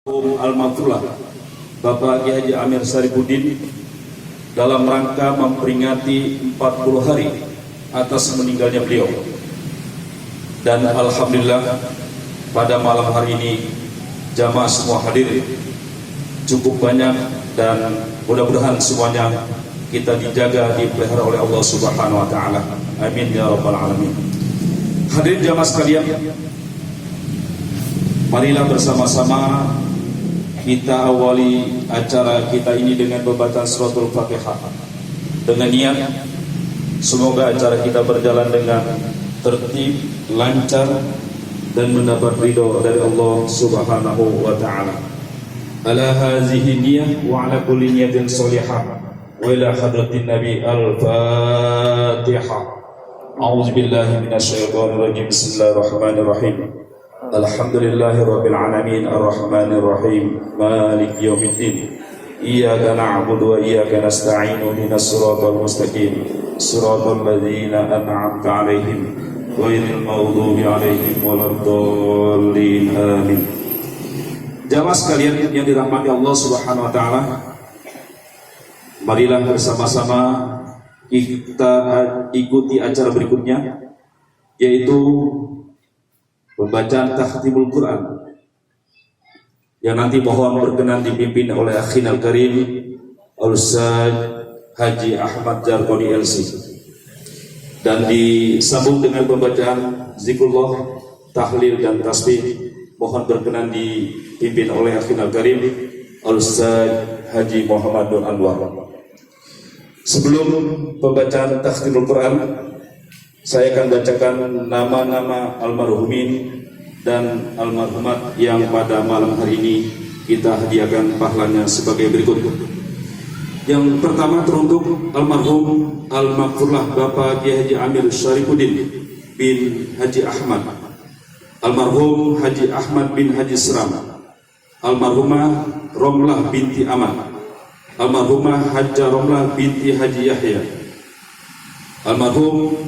Al-Maghfurlah Bapak Kiai Haji Amir Syarifuddin dalam rangka memperingati 40 hari atas meninggalnya beliau. Dan alhamdulillah pada malam hari ini jamaah semua hadir cukup banyak, dan mudah-mudahan semuanya kita dijaga, dipelihara oleh Allah Subhanahu wa taala. Amin ya rabbal alamin. Hadirin jamaah sekalian, marilah bersama-sama kita awali acara kita ini dengan pembacaan suratul Fatihah dengan niat semoga acara kita berjalan dengan tertib, lancar, dan mendapat ridho dari Allah Subhanahu wa taala. Ala hazihi niyah wa ala kulli niyatin sholihah wa ila hadratin nabi al-Fatihah. A'udzu billahi minasyaitonir rajim. Bismillahirrahmanirrahim. Alhamdulillahi rabbil alamin arrahmanir rahim maliki yaumiddin iyyaka na'budu wa iyyaka nasta'in ihdinas siratal mustaqim siratal ladzina an'amta 'alaihim ghairil maghdubi 'alaihim waladdallin amin. Jamaah sekalian yang dirahmati Allah Subhanahu wa taala, marilah bersama-sama kita ikuti acara berikutnya, yaitu pembacaan takhtimul Quran yang nanti mohon berkenan dipimpin oleh Akhinal Karim Al-Ustaz Haji Ahmad Jarkoni LC, dan disambung dengan pembacaan zikrullah, tahlil, dan tasbih. Mohon berkenan dipimpin oleh Akhinal Karim Al-Ustaz Haji Muhammad Nur Anwar. Sebelum pembacaan takhtimul Quran, saya akan bacakan nama-nama almarhumin dan almarhumat yang pada malam hari ini kita hadiahkan pahalanya sebagai berikut. Yang pertama teruntuk almarhum Al-Maghfurlah Bapak Kiai Haji Amir Syarifuddin bin Haji Ahmad, almarhum Haji Ahmad bin Haji Seram, almarhumah Romlah binti Ahmad, almarhumah Hajjah Romlah binti Haji Yahya, almarhum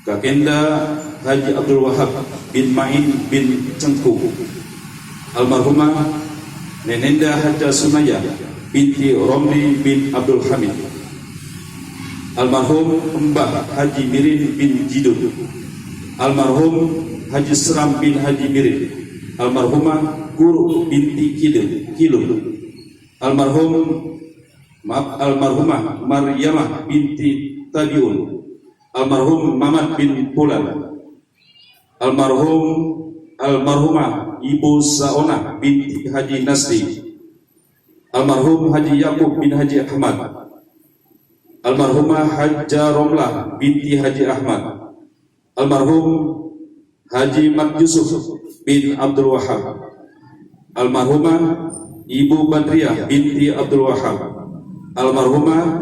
Kakenda Haji Abdul Wahab bin Ma'in bin Cengku, almarhumah Nenenda Hajjah Sunaya binti Romli bin Abdul Hamid, almarhum Mbah Haji Mirin bin Jidud, almarhum Haji Seram bin Haji Mirin, almarhumah Guru binti Kilun, almarhumah Maryamah binti Tabiun, almarhum Mamat bin Pulan, almarhumah Ibu Saona binti Haji Nasri, almarhum Haji Yakub bin Haji Ahmad, almarhumah Hajjah Romlah binti Haji Ahmad, almarhum Haji Mat Yusuf bin Abdul Wahab, almarhumah Ibu Badriah binti Abdul Wahab, almarhumah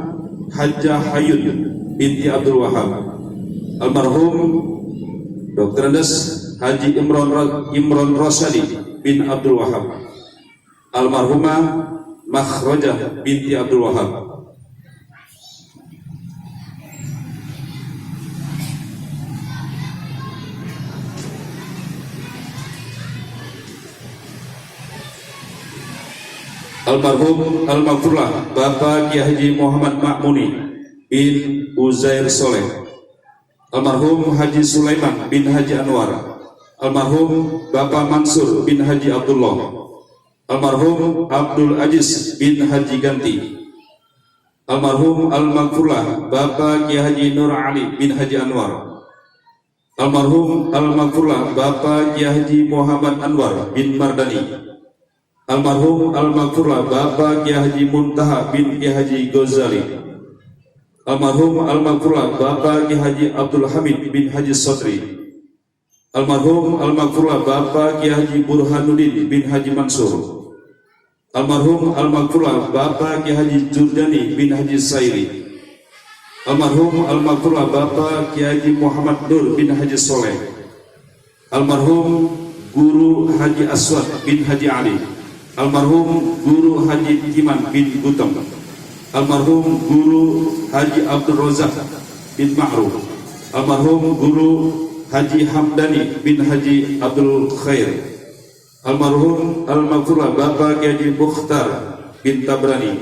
Hajjah Hayun binti Abdul Wahab, almarhum Dr. Andes Haji Imron Rosadi bin Abdul Wahab, almarhumah Makhrajah binti Abdul Wahab, almarhum Al-Maghfurlah Bapak Kiai Haji Muhammad Ma'muni bin Uzair Soleh, almarhum Haji Sulaiman bin Haji Anwar, almarhum Bapak Mansur bin Haji Abdullah, almarhum Abdul Aziz bin Haji Ganti, almarhum Al-Maghfurlah Bapak Kiai Haji Nur Ali bin Haji Anwar, almarhum Al-Maghfurlah Bapak Kiai Haji Muhammad Anwar bin Mardani, almarhum Al-Maghfurlah Bapak Kiai Haji Muntaha bin Kiai Haji Ghazali, almarhum Al-Maghfurlah Bapak Kiai Haji Abdul Hamid bin Haji Sodri, almarhum Al-Maghfurlah Bapak Kiai Haji Burhanuddin bin Haji Mansur, almarhum Al-Maghfurlah Bapak Kiai Haji Jurdani bin Haji Sairi, almarhum Al-Maghfurlah Bapak Kiai Haji Muhammad Nur bin Haji Soleh, almarhum Guru Haji Aswad bin Haji Ali, almarhum Guru Haji Iman bin Gutam, almarhum Guru Haji Abdul Razak bin Ma'ruf, almarhum Guru Haji Hamdani bin Haji Abdul Khair, Almarhum Al-Maghfurlah Bapak Kiai Haji Mukhtar bin Tabrani,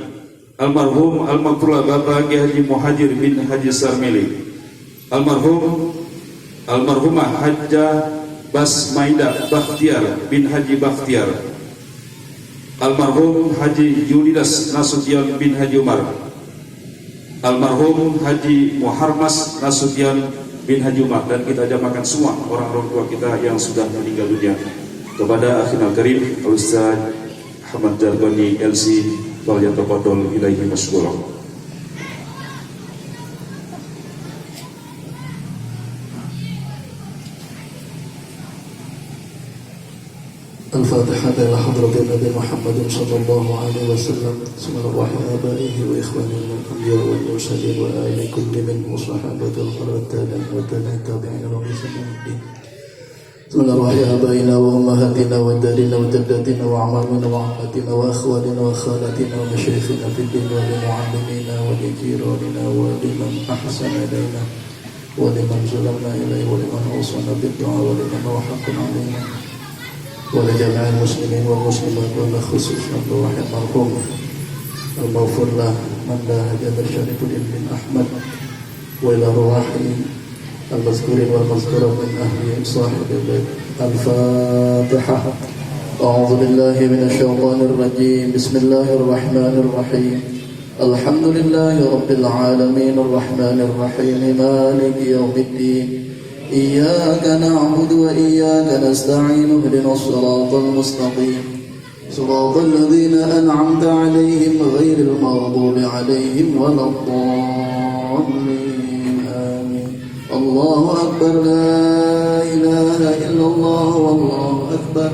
Almarhum Al-Maghfurlah Bapak Kiai Haji Muhajir bin Haji Sarmili, Almarhumah Hajjah Basmaida Bakhtiar bin Haji Bakhtiar, Almarhum Haji Yulidas Nasution bin Haji Umar, Almarhum Haji Muharmas Nasution bin Haji Umar, dan kita jamakan semua orang-orang tua kita yang sudah meninggal dunia. Kepada akhirul karim Ustaz Ahmad Jarbani LC Walyatafadol ilaihi masykurah. الفاتحة إلى حضرة النبي محمد صلى الله عليه وسلم ثم أرواح آبائه وإخوانه الأنبياء والمرسلين وآل كل منهم وصحابة التابعين والتابعين لهم بإحسان إلى يوم الدين. ثم أرواح آبائنا وأمهاتنا وجداتنا وجداتنا وأعمامنا وعماتنا وأخواننا وخالاتنا ومشايخنا في الدين ولمعلمينا ولجيراننا ولمن أحسن إلينا ولمن ظلمنا إليه ولمن أوصانا بالدعاء ولمن هو حق علينا ولجميع المسلمين والمسلمات وخصوصا أرواح المرحوم المغفور له من لا هدى شريف الابن أحمد وإلى أرواح المذكورين والمذكورة من أهل صاحب البيت. الفاتحة. أعوذ بالله من الشيطان الرجيم. بسم الله الرحمن الرحيم. الحمد لله رب العالمين الرحمن الرحيم مالك يوم الدين. إياك نعبد وإياك نستعين اهدنا الصراط المستقيم صراط الذين أنعمت عليهم غير المغضوب عليهم ولا الضالين آمين. الله أكبر لا إله إلا الله والله أكبر.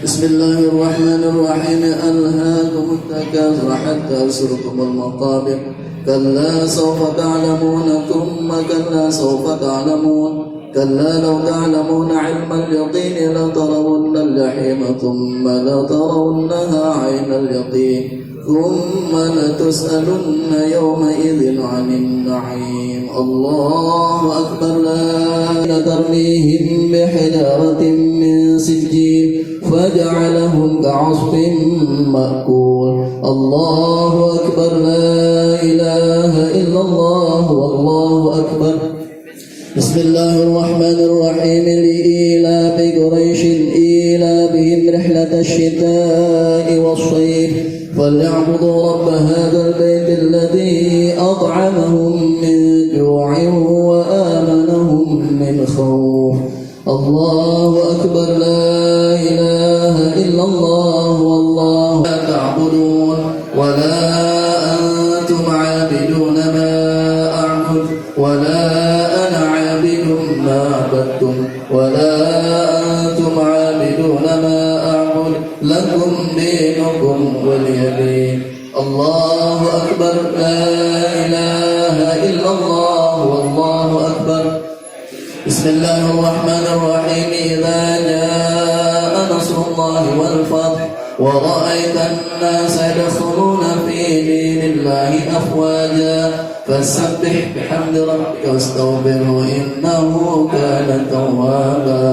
بسم الله الرحمن الرحيم. ألهاكم التكاثر حتى زرتم المقابر كلا سوف تعلمون ثم كلا سوف تعلمون كلا لو تعلمون علم اليقين لترون الجحيم ثم لترونها عين اليقين ثم لتسألن يومئذ عن النعيم. الله أكبر. لا ترميهم بحجارة من سجيل فجعلهم كعصف مأكول. الله أكبر. لا إله إلا الله والله أكبر. بسم الله الرحمن الرحيم. لإيلاف قريش إيلافهم رحلة الشتاء والصيف فليعبدوا رب هذا البيت الذي أطعمهم من جوع وآمنهم من خوف. الله أكبر. لا إله إلا الله والله لا تعبدون ولا أنتم عابدون ما أعبد ولا أنا عابد ما عبدتم ولا أنتم عابدون ما أعبد لكم دينكم ولي دين. الله أكبر. لا إله إلا الله والله أكبر. بسم الله الرحمن الرحيم. إذا جاء نصر الله والفتح ورأيت الناس يدخلون في دين الله أفواجا فسبح بحمد ربك واستغفره إنه كان توابا.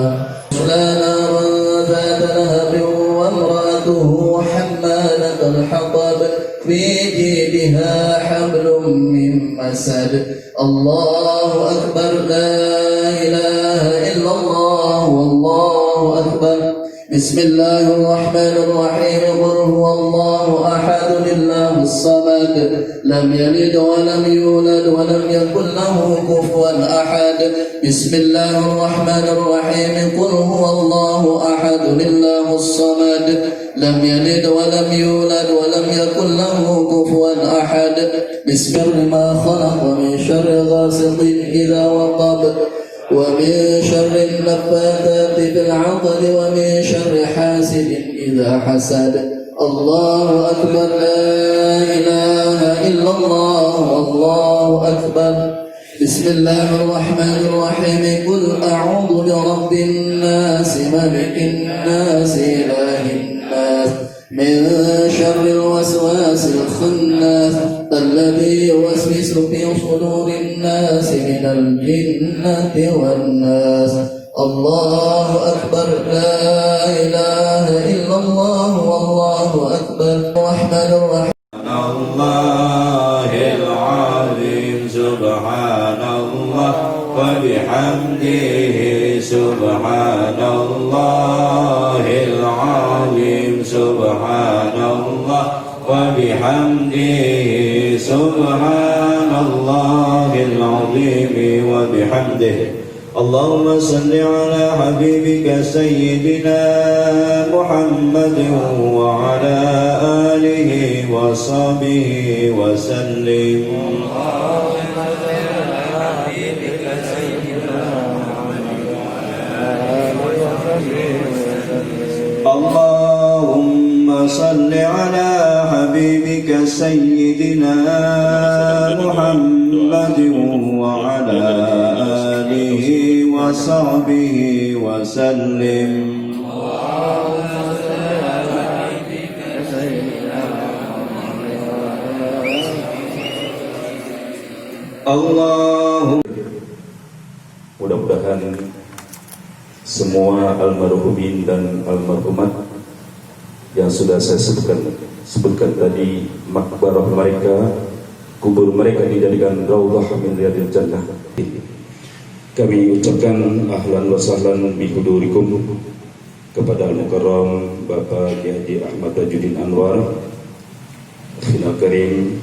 لا نارا ذات لهب وامرأته حمالة الحطب في جيدها حبل من مسد. الله أكبر. لا إله إلا الله والله أكبر. بسم الله الرحمن الرحيم. قل هو الله أحد الله الصمد لم يلد ولم يولد ولم يكن له كفوا أحد. بسم الله الرحمن الرحيم. قل هو الله أحد الله الصمد لم يلد ولم يولد ولم يكن له كفوا أحد. بسم الله ما خلق من شر غاسق إذا وقب ومن شر النفاثات في العقد ومن شر حاسد إذا حسد. الله أكبر. لا إله إلا الله والله أكبر. بسم الله الرحمن الرحيم. قل أعوذ برب الناس ملك الناس إله الناس من شر الوسواس الخناس الذي يوسوس في صدور الناس من الجنة والناس. الله أكبر لا إله إلا الله والله أكبر الرحمن الرحيم الله العظيم سبحان الله وبحمده سبحان الله العظيم سبحان الله وبحمده سبحان الله العظيم وبحمده. اللهم صل على حبيبك سيدنا محمد وعلى آله وصحبه وسلم. اللهم صل على حبيبك سيدنا محمد وعلى آله وصحبه وسلم. Allahumma. Mudah-mudahan semua almarhumin dan almarhumat yang sudah saya sebutkan tadi, makbarah mereka, kubur mereka dijadikan raudhah min riyadil jannah. Kami ucapkan ahlan wa sahlan bihudurikum kepada Al-Mukarram Bapak Kiai Haji Ahmad Tajuddin Anwar, Akhina Karim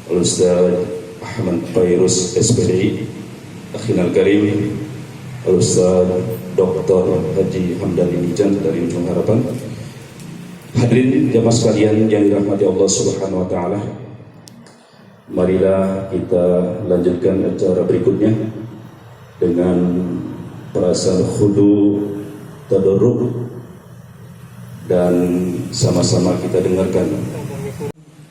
Al-Ustaz Ahmad Fairuz SPDI, Akhina Karim Al-Ustaz Dr. Haji Hamdani Nijan dari Ujung Harapan. Hadirin jamaah sekalian yang dirahmati Allah Subhanahu wa taala. Marilah kita lanjutkan acara berikutnya dengan perasaan khudu, tadarruk, dan sama-sama kita dengarkan.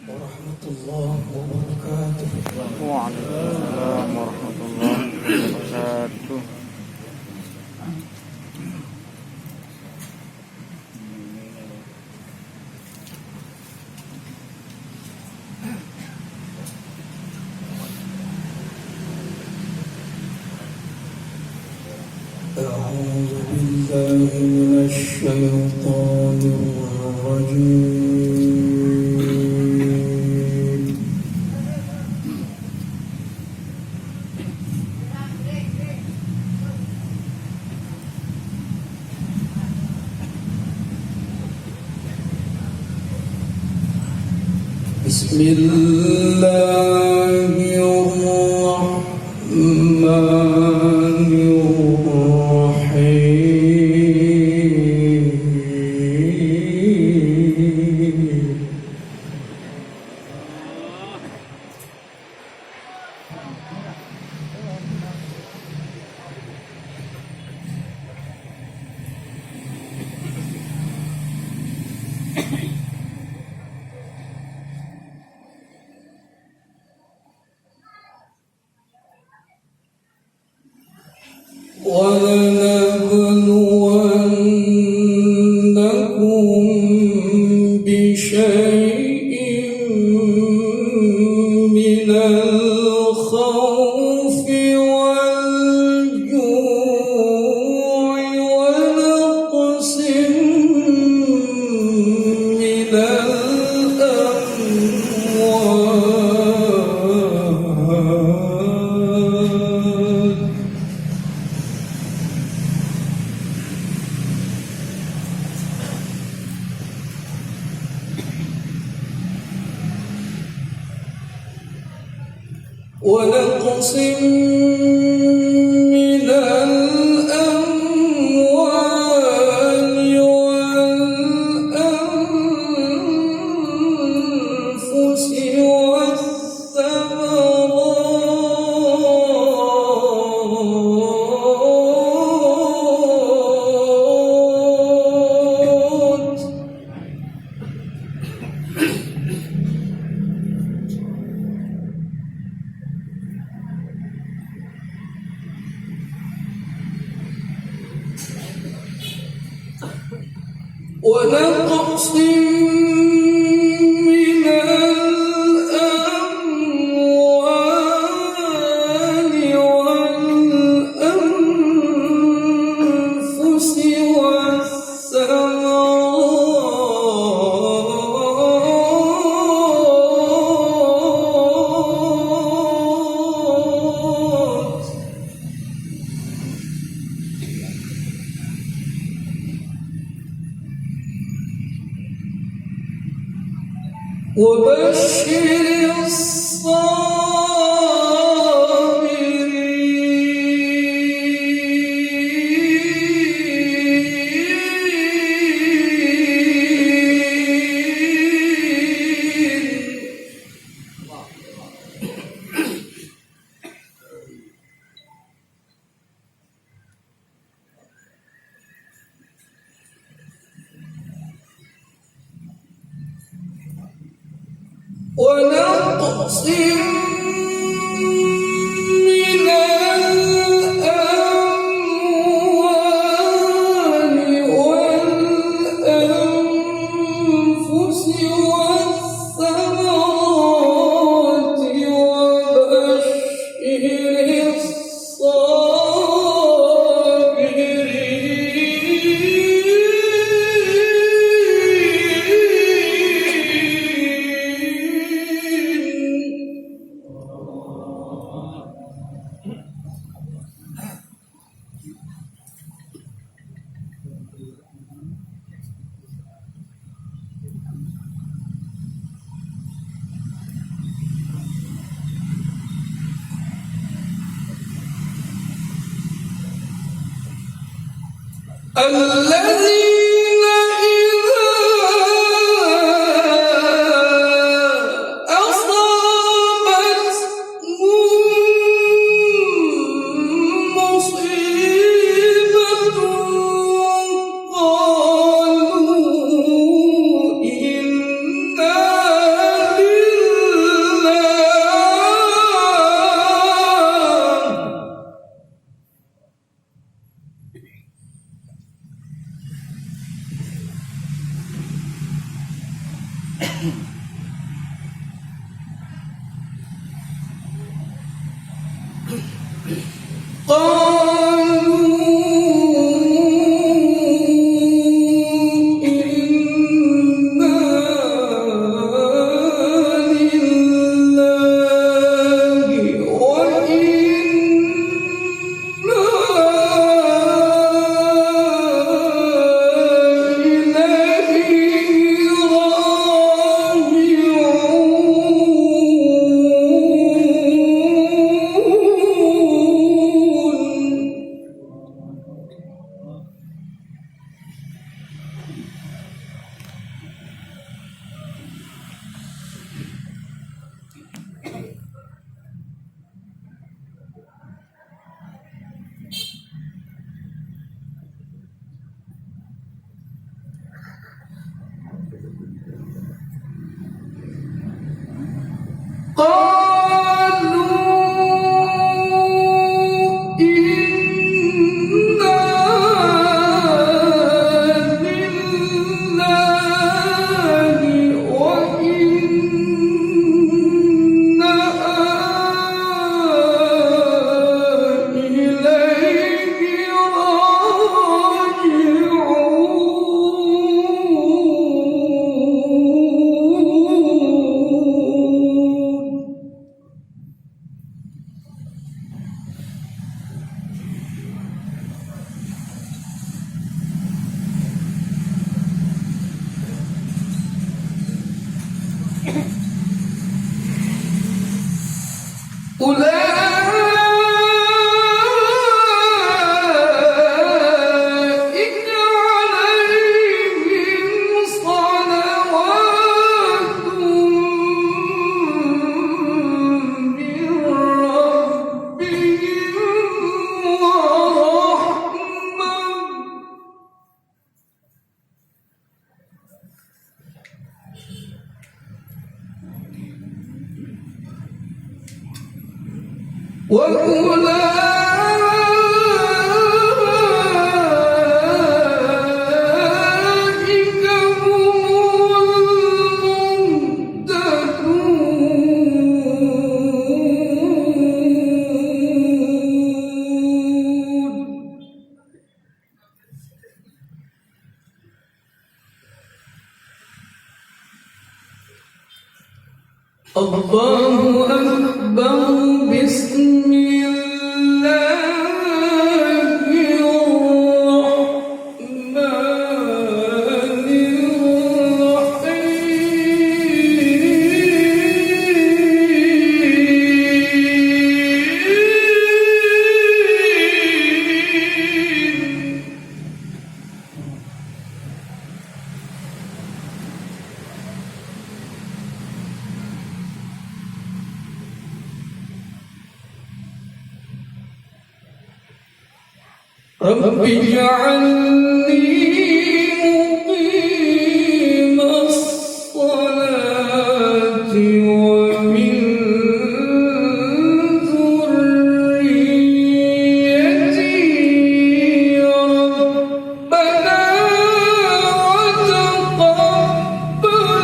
Warahmatullahi wabarakatuh. Waalaikumsalam warahmatullahi wabarakatuh. أعوذ بالله من الشيطان الرجيم. بسم الله الرحمن الرحيم. ولنبلونكم بشيء من الخوف والجوع ونقص من الأموال ونقص من الأموال والأنفس والثمرات ونقص من الأموال والأنفس وبشر ونقص من الأموال والأنفس والثمرات وبشر الذين إذا أصابتهم مصيبة قالوا إنا لله قالوا إنا لله وإنا إليه راجعون. قالوا إنا لله وإنا إليه راجعون. أولئك عليهم صلوات من ربهم ورحمة وأولئك هم المهتدون. الله أكبر. بسم الله الرحمن الرحيم. رب اجعلني مقيم الصلاة ومن ذريتي ربنا وتقبل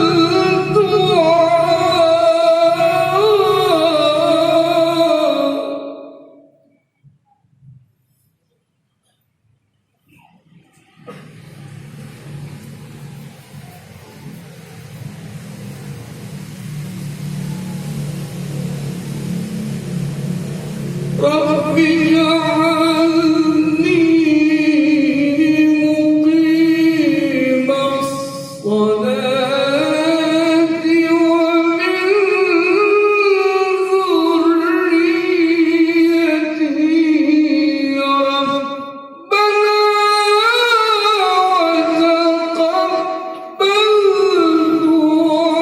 دعاء. رب اجعلني مقيم الصلاة ومن ذريتي ربنا وتقبل دعاء.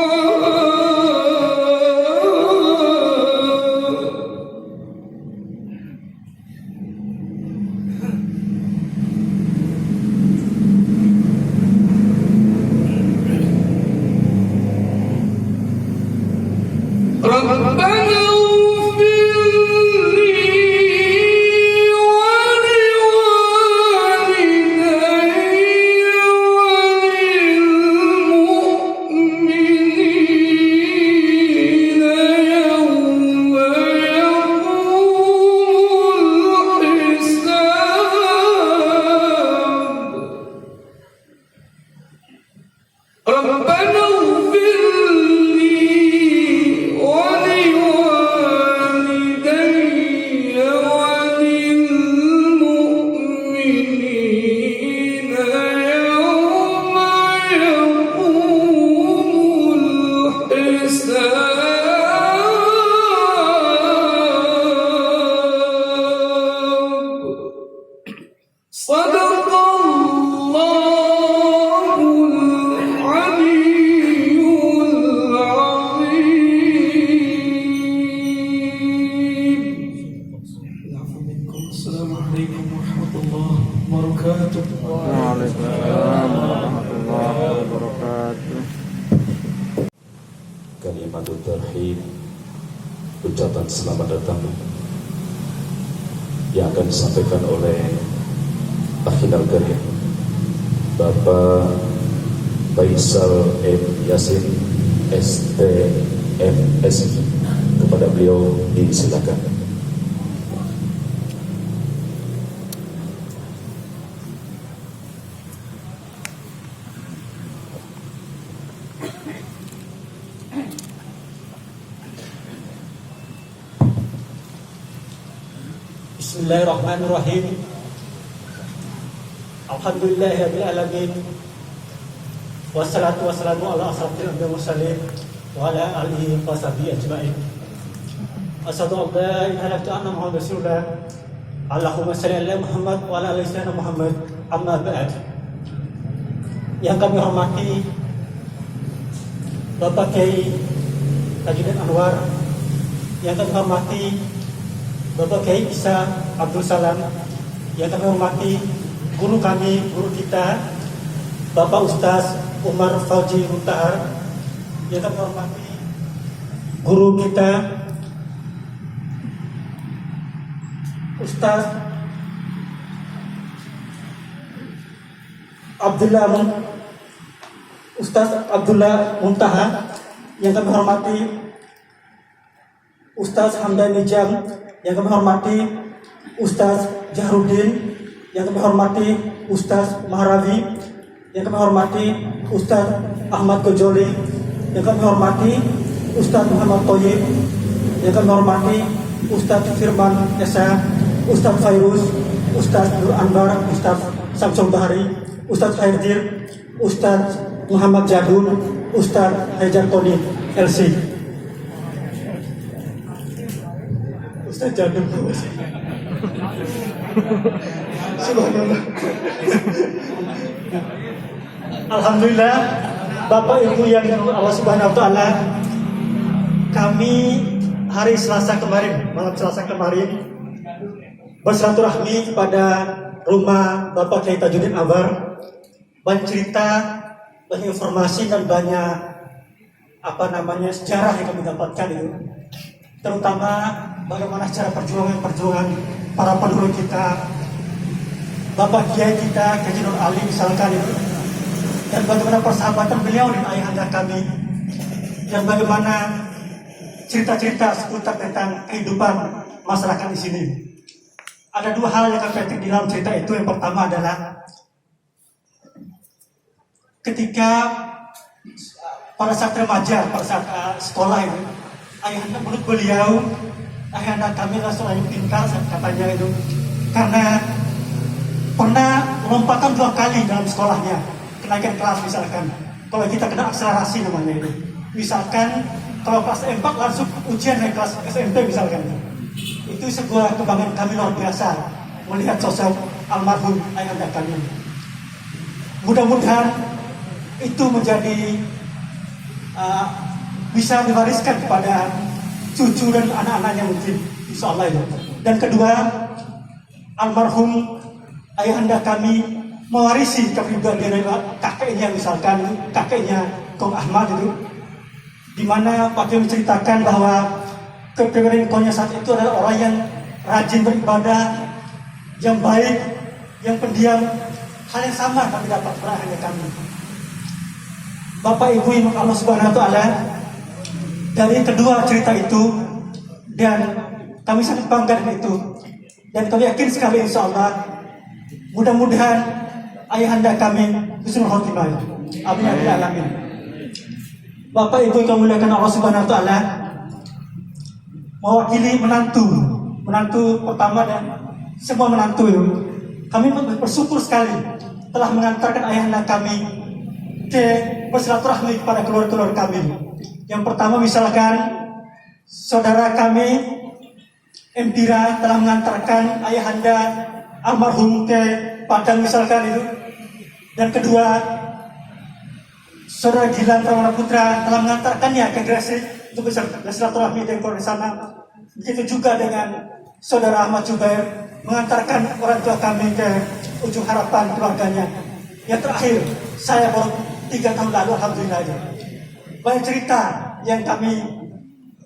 ربنا اغفر لي ولوالدي وللمؤمنين يوم يقوم الحساب. ربنا اغفر لي ولوالدي وللمؤمنين يوم يقوم الحساب. صدق الله العلي العظيم. العفو منكم. السلام عليكم ورحمة الله وبركاته. Waalaikumsalam warahmatullahi wabarakatuh. Kalimatul tarhib, ucapan selamat datang yang akan disampaikan oleh Akhinal Karim Bapak Faisal M. Yasin STMS. Kepada beliau disilakan. Bismillahirrahmanirrahim. Alhamdulillahirabbil alamin. Wassalatu wassalamu ala asyrafil anbiya'i wal mursalin wa ala alihi wa sahbihi ajma'in. Asyhadu an la ilaha illallah Muhammadur Rasulullah. Allahumma shalli ala Muhammad wa ala ali sayyidina Muhammad. Amma ba'd. Yang kami hormati Bapak Kiai Tajuddin Anwar, yang kami hormati Bapak Kiai Isa Abdul Salam, yang kami hormati guru kami, guru kita Bapak Ustaz Umar Fauji Muntahar, yang kami hormati guru kita Ustaz Abdullah Muntaha, yang kami hormati Ustaz Hamdani Jam, yang kami hormati Ustaz Jahrudin, yang kami hormati Ustaz Maharawi, yang kami hormati Ustaz Ahmad Gojoli, yang kami hormati Ustaz Muhammad Thayyib, yang kami hormati Ustaz Firman Esa, Ustaz Fairuz, Ustaz Nur Anwar, Ustaz Samsul Bahari, Ustaz Khaidir, Ustaz Muhammad Jadun, Ustaz Hajar Tony LC. Ustaz Jadun. Subhanallah. Alhamdulillah, Bapak Ibu yang Allah Subhanahu wa taala, kami hari Selasa kemarin, malam Selasa kemarin bersilaturahmi kepada rumah Bapak Kiai Tajuddin Abar, banyak cerita, banyak informasi dan banyak sejarah yang kami dapatkan itu. Terutama bagaimana secara perjuangan para pendahulu kita, Bapak Kiai kita, Kiai Nur Ali misalkan itu, dan bagaimana persahabatan beliau dengan ayahanda kami, dan bagaimana cerita-cerita seputar tentang kehidupan masyarakat di sini. Ada dua hal yang kami petik di dalam cerita itu. Yang pertama adalah ketika pada saat remaja, pada saat sekolah itu, ayahanda menurut beliau, ayahanda kami adalah seorang yang pintar katanya itu, karena pernah melompatkan 2 kali dalam sekolahnya, kenaikan kelas misalkan. Kalau kita kena akselerasi namanya itu. Misalkan kalau kelas 4 langsung ujian naik kelas SMP misalkan. Itu sebuah kebanggaan kami luar biasa melihat sosok almarhum ayahanda kami. Mudah-mudahan itu menjadi bisa diwariskan kepada cucu dan anak-anaknya mungkin, insya Allah ya. Dan kedua, almarhum ayahanda kami mewarisi kepribadian dari kakeknya misalkan, kakeknya Kong Ahmad itu, di mana Pak Kiai menceritakan bahwa kepribadian Kongnya saat itu adalah orang yang rajin beribadah, yang baik, yang pendiam. Hal yang sama kami dapat pada ayahanda kami. Bapak Ibu yang Allah Subhanahu wa Ta'ala, dari kedua cerita itu, dan kami sangat bangga dengan itu, dan kami yakin sekali insya Allah, mudah-mudahan ayahanda kami husnul khotimah. Amin amin amin. Bapak Ibu yang muliakan Allah Subhanahu wa Ta'ala, mewakili menantu pertama dan semua menantu itu, kami bersyukur sekali telah mengantarkan ayahanda kami ke bersilaturahmi kepada keluarga kami. Yang pertama misalkan saudara kami Empira telah mengantarkan ayahanda almarhum ke Padang misalkan itu. Dan kedua, saudara Gilang Pramana Putra telah mengantarkannya ke Gresik untuk bersilaturahmi dengan keluarga sana. Begitu juga dengan saudara Ahmad Jubair mengantarkan orang tua kami ke Ujung Harapan keluarganya. Yang terakhir, saya baru 3 tahun lalu, alhamdulillah. Banyak cerita yang kami,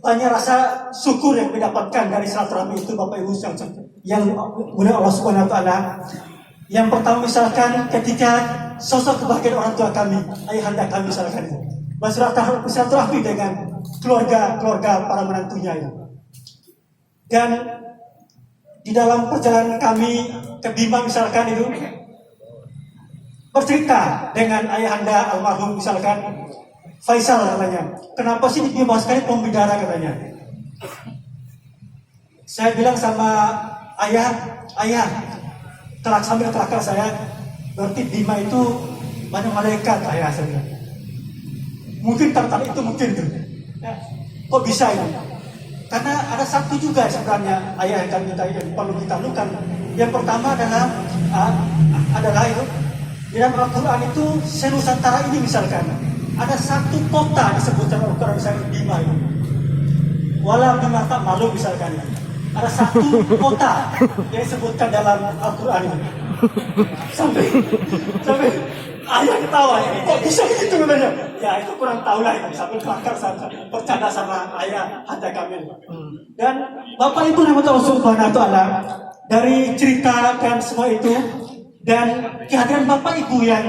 banyak rasa syukur yang didapatkan dari silaturahmi itu, Bapak Ibu yang mulia Allah Subhanahu wa Ta'ala. Yang pertama misalkan ketika sosok kebahagiaan orang tua kami, ayahanda kami misalkan itu, bersilaturahmi dengan keluarga para menantunya itu. Dan di dalam perjalanan kami ke Bima misalkan itu, bercerita dengan ayahanda almarhum misalkan Faisal katanya, kenapa sih di Bima sekali pembidara katanya. Saya bilang sama ayah sambil kelakar saya, berarti Bima itu banyak malaikat ayah saya bilang. Mungkin tertarik itu mungkin tuh. Ya, kok bisa ini? Karena ada satu juga sebenarnya ayah yang kami yang perlu kita lakukan. Yang pertama adalah itu di dalam Al-Quran itu Senusantara ini misalkan ada satu kota disebutkan Al-Quran misalkan Bima itu. Walau Bima tak malu misalkan ada satu kota yang disebutkan dalam Al-Quran ini. Sampai ayah ketawa, kok bisa begitu katanya? Ya itu kurang tahu lah, sambil kelakar bercanda sama ayah handa kami. Dan Bapak Ibu rahmat Allah Subhanahu wa Ta'ala, dari cerita dan semua itu dan kehadiran Bapak Ibu yang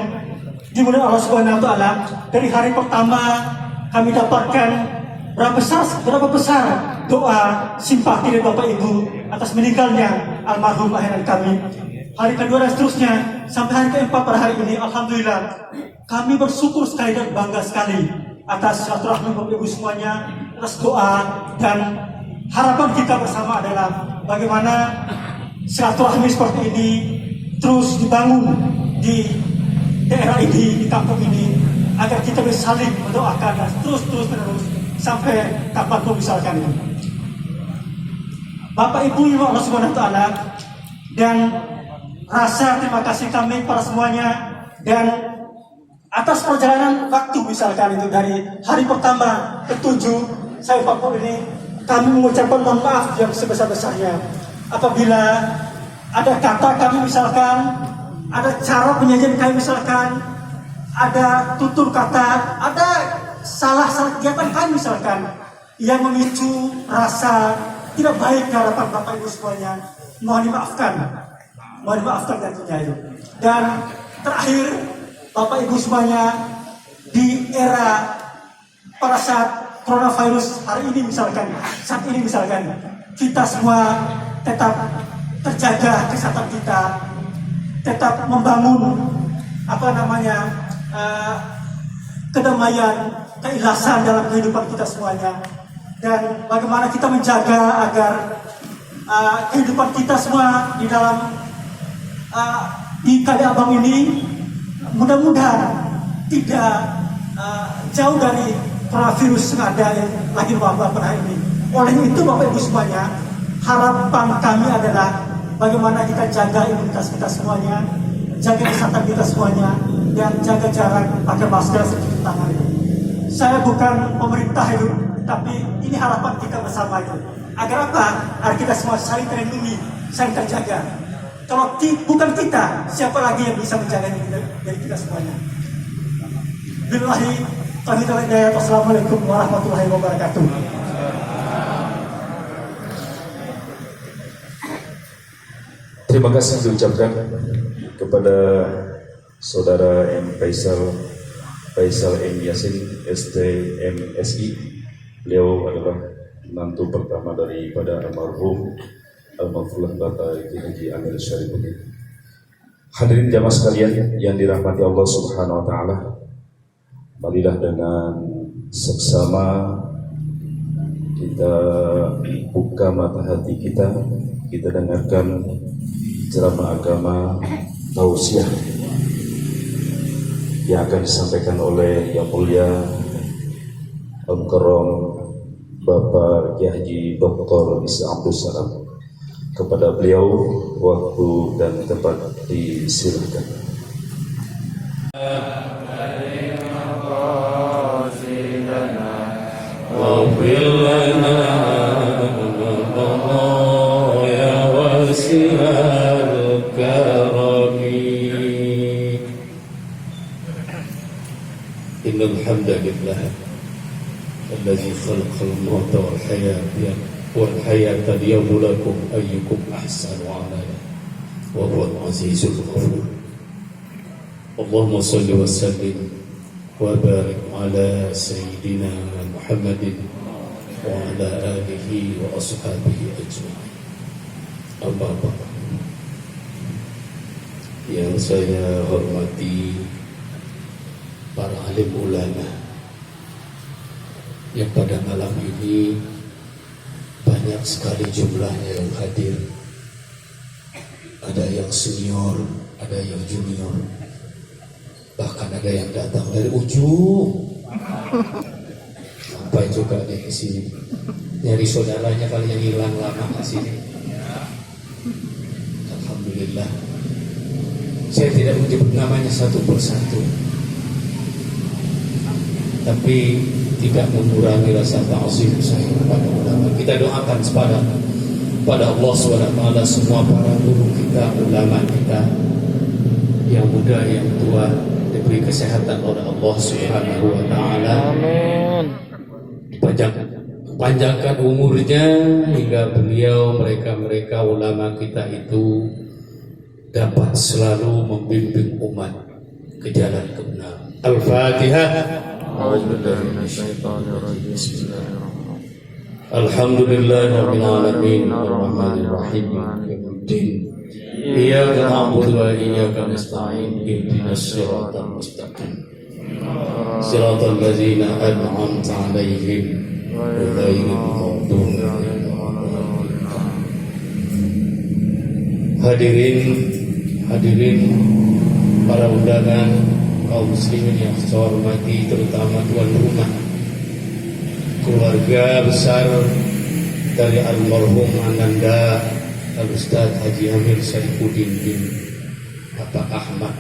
dimuliakan Allah Subhanahu wa Ta'ala, dari hari pertama kami dapatkan berapa besar doa simpati dari Bapak Ibu atas meninggalnya almarhum ayah kami. Hari kedua dan seterusnya sampai hari keempat pada hari ini, alhamdulillah kami bersyukur sekali dan bangga sekali atas silaturahmi Bapak Ibu semuanya, atas doa, dan harapan kita bersama adalah bagaimana silaturahmi seperti ini terus dibangun di daerah ini, di kampung ini, agar kita bisa saling mendoakan dan terus menerus sampai kapanpun misalkan ini. Bapak Ibu Allah Subhanahu wa Ta'ala, dan rasa terima kasih kami para semuanya dan atas perjalanan waktu misalkan itu dari hari pertama ke 7 saya Pak ini, kami mengucapkan mohon maaf yang sebesar-besarnya apabila ada kata kami misalkan, ada cara penyajian kami misalkan, ada tutur kata, ada salah kegiatan kami misalkan yang memicu rasa tidak baik di hadapan Bapak Ibu semuanya, mohon dimaafkan tentunya itu. Dan terakhir, Bapak Ibu semuanya, di era pada saat coronavirus hari ini misalkan, saat ini misalkan, kita semua tetap terjaga kesehatan kita, tetap membangun kedamaian, keikhlasan dalam kehidupan kita semuanya, dan bagaimana kita menjaga agar kehidupan kita semua di dalam di Kali Abang ini mudah-mudahan tidak jauh dari coronavirus yang ada yang lagi wabah pada hari ini. Oleh itu Bapak Ibu semuanya, harapan kami adalah bagaimana kita jaga imunitas kita semuanya, jaga kesehatan kita semuanya, dan jaga jarak, pakai masker, cuci tangan. Saya bukan pemerintah itu, tapi ini harapan kita bersama itu. Agar apa? Agar kita semua saling terlindungi, saling terjaga. Kalau bukan kita, siapa lagi yang bisa menjaga dari kita semuanya? Billahi taufiq wal hidayah. Wassalamualaikum warahmatullahi wabarakatuh. Terima kasih diucapkan kepada Saudara M. Faisal M. Yasin, STMSI. Beliau adalah menantu pertama daripada almarhum Al-Maghfurlah Bapak Haji Amir Syarifuddin. Hadirin jamaah sekalian yang dirahmati Allah Subhanahu wa taala, marilah dengan seksama kita buka mata hati kita dengarkan ceramah agama tausiah yang akan disampaikan oleh Yang Mulia Al-Mukarram Bapak Haji Dr. Isa Abdul Salam. Kepada beliau waktu dan tempat disilahkan. Innal hamdalillah alladzi khalaqal mauta wal hayata liyabluwakum ayyukum ahsanu amala wa huwal azizul ghafur. Allahumma shalli wa sallim wa barik ala sayyidina Muhammadin wa ala alihi wa ashabihi ajma'in. Amma ba'd. Yang saya hormati para alim ulama yang pada malam ini banyak sekali jumlahnya yang hadir. Ada yang senior, ada yang junior, bahkan ada yang datang dari ujung sampai juga di sini nyari saudaranya kali yang hilang lama di sini. Alhamdulillah, saya tidak menyebut namanya satu persatu, tapi tidak mengurangi rasa ta'zim saya kepada ulama. Kita doakan pada Allah SWT semua para guru kita, ulama kita, yang muda, yang tua, diberi kesehatan oleh Allah SWT. Amin. Panjangkan umurnya hingga beliau, mereka ulama kita itu dapat selalu membimbing umat ke jalan kebenaran. Al-Fatihah. Alhamdulillahirabbil alamin arrahmanir rahim yaumiddin iyyaka na'budu wa iyyaka nasta'in ihdinas siratal mustaqim siratal ladzina an'amta 'alaihim ghairil maghdubi 'alaihim waladdallin. Hadirin para undangan, kaum muslimin yang saya hormati, terutama tuan rumah, keluarga besar dari almarhum Ananda Al-Ustaz Haji Amir Syarifuddin bin Bapak Ahmad,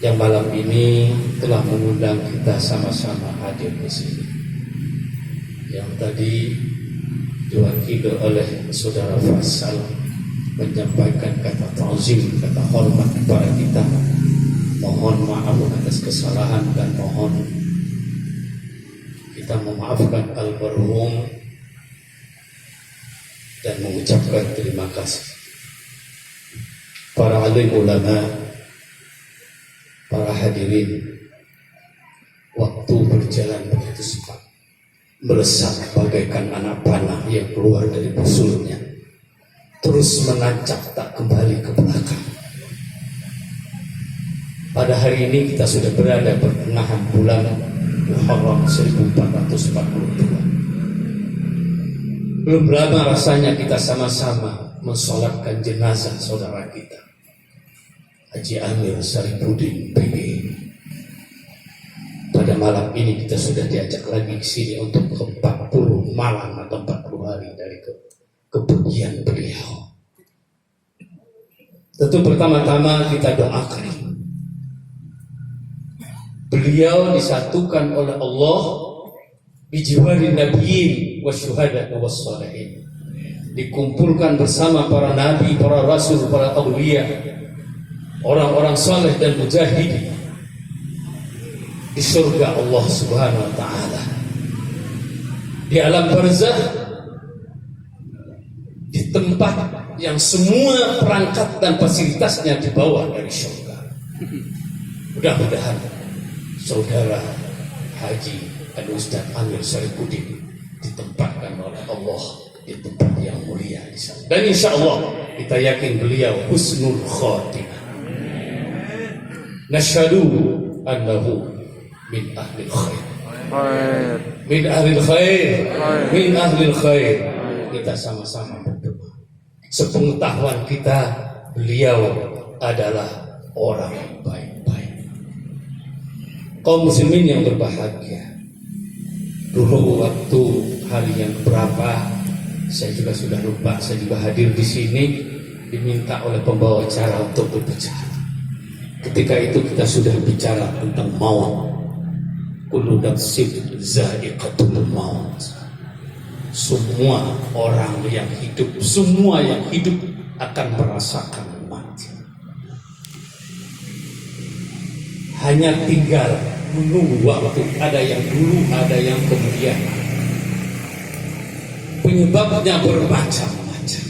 yang malam ini telah mengundang kita sama-sama hadir di sini, yang tadi diwakili oleh Saudara Faisal menyampaikan kata ta'zim, kata hormat kepada kita. Mohon maaf atas kesalahan dan mohon kita memaafkan almarhum dan mengucapkan terima kasih. Para alim ulama, para hadirin, waktu berjalan begitu cepat, melesat bagaikan anak panah yang keluar dari busurnya, terus menancap tak kembali ke belakang. Pada hari ini kita sudah berada pertengahan bulan Muharram 1442. Belum lama rasanya kita sama-sama mensolatkan jenazah saudara kita Haji Amir Sarifuddin PG. Pada malam ini kita sudah diajak lagi ke sini untuk ke 40 malam atau 40 hari dari kepergian beliau. Tentu pertama-tama kita doakan beliau disatukan oleh Allah bijiwari nabiyyin wasyuhada wassalihin, dikumpulkan bersama para nabi, para rasul, para awliya, orang-orang saleh dan mujahidin di surga Allah Subhanahu wa taala, di alam barzakh, di tempat yang semua perangkat dan fasilitasnya dibawa dari surga. Mudah-mudahan saudara Haji Al-Ustaz Amir Sarifuddin ditempatkan oleh Allah di tempat yang mulia di sana. Dan insya Allah kita yakin beliau husnul khatimah. Nasyhadu annahu min ahlil khair. Min ahlil khair. Min ahlil khair. Kita sama-sama berdoa. Sepengetahuan kita, beliau adalah orang yang baik. Kaum muslimin yang berbahagia, dulu waktu hari yang berapa saya juga sudah lupa, saya juga hadir di sini diminta oleh pembawa acara untuk berbicara. Ketika itu kita sudah bicara tentang maut. Kullu nafsin za'iqatul maut. Semua orang yang hidup, semua yang hidup akan merasakan mati. Hanya tinggal menunggu waktu, ada yang dulu, ada yang kemudian. Penyebabnya bermacam-macam.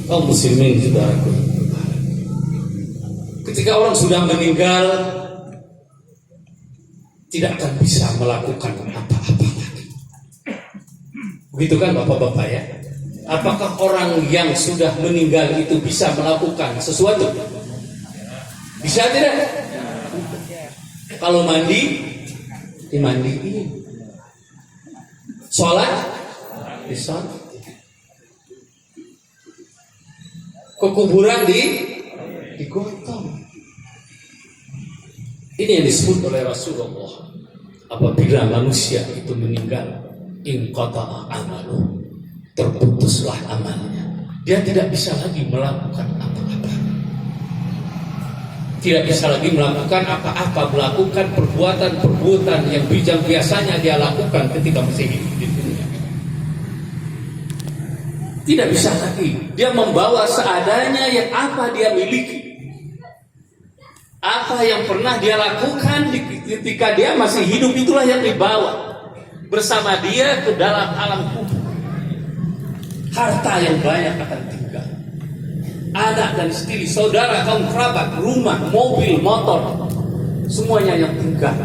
Kaum muslimin saudaraku, ketika orang sudah meninggal, tidak akan bisa melakukan apa-apa lagi. Begitu kan bapak-bapak ya? Apakah orang yang sudah meninggal itu bisa melakukan sesuatu? Bisa tidak? Kalau mandi, dimandiin. Sholat, disolat. Ke kuburan digotong. Ini yang disebut oleh Rasulullah. Apabila manusia itu meninggal, inqata'a amaluh, terputuslah amalnya. Dia tidak bisa lagi melakukan apa-apa. Tidak bisa lagi melakukan apa-apa, melakukan perbuatan-perbuatan yang biasanya dia lakukan ketika masih hidup di dunia. Tidak bisa lagi. Dia membawa seadanya yang apa dia miliki. Apa yang pernah dia lakukan ketika dia masih hidup, itulah yang dibawa bersama dia ke dalam alam kubur. Harta yang banyak akan tinggal, anak dan istri, saudara, kaum kerabat, rumah, mobil, motor, semuanya yang tinggal,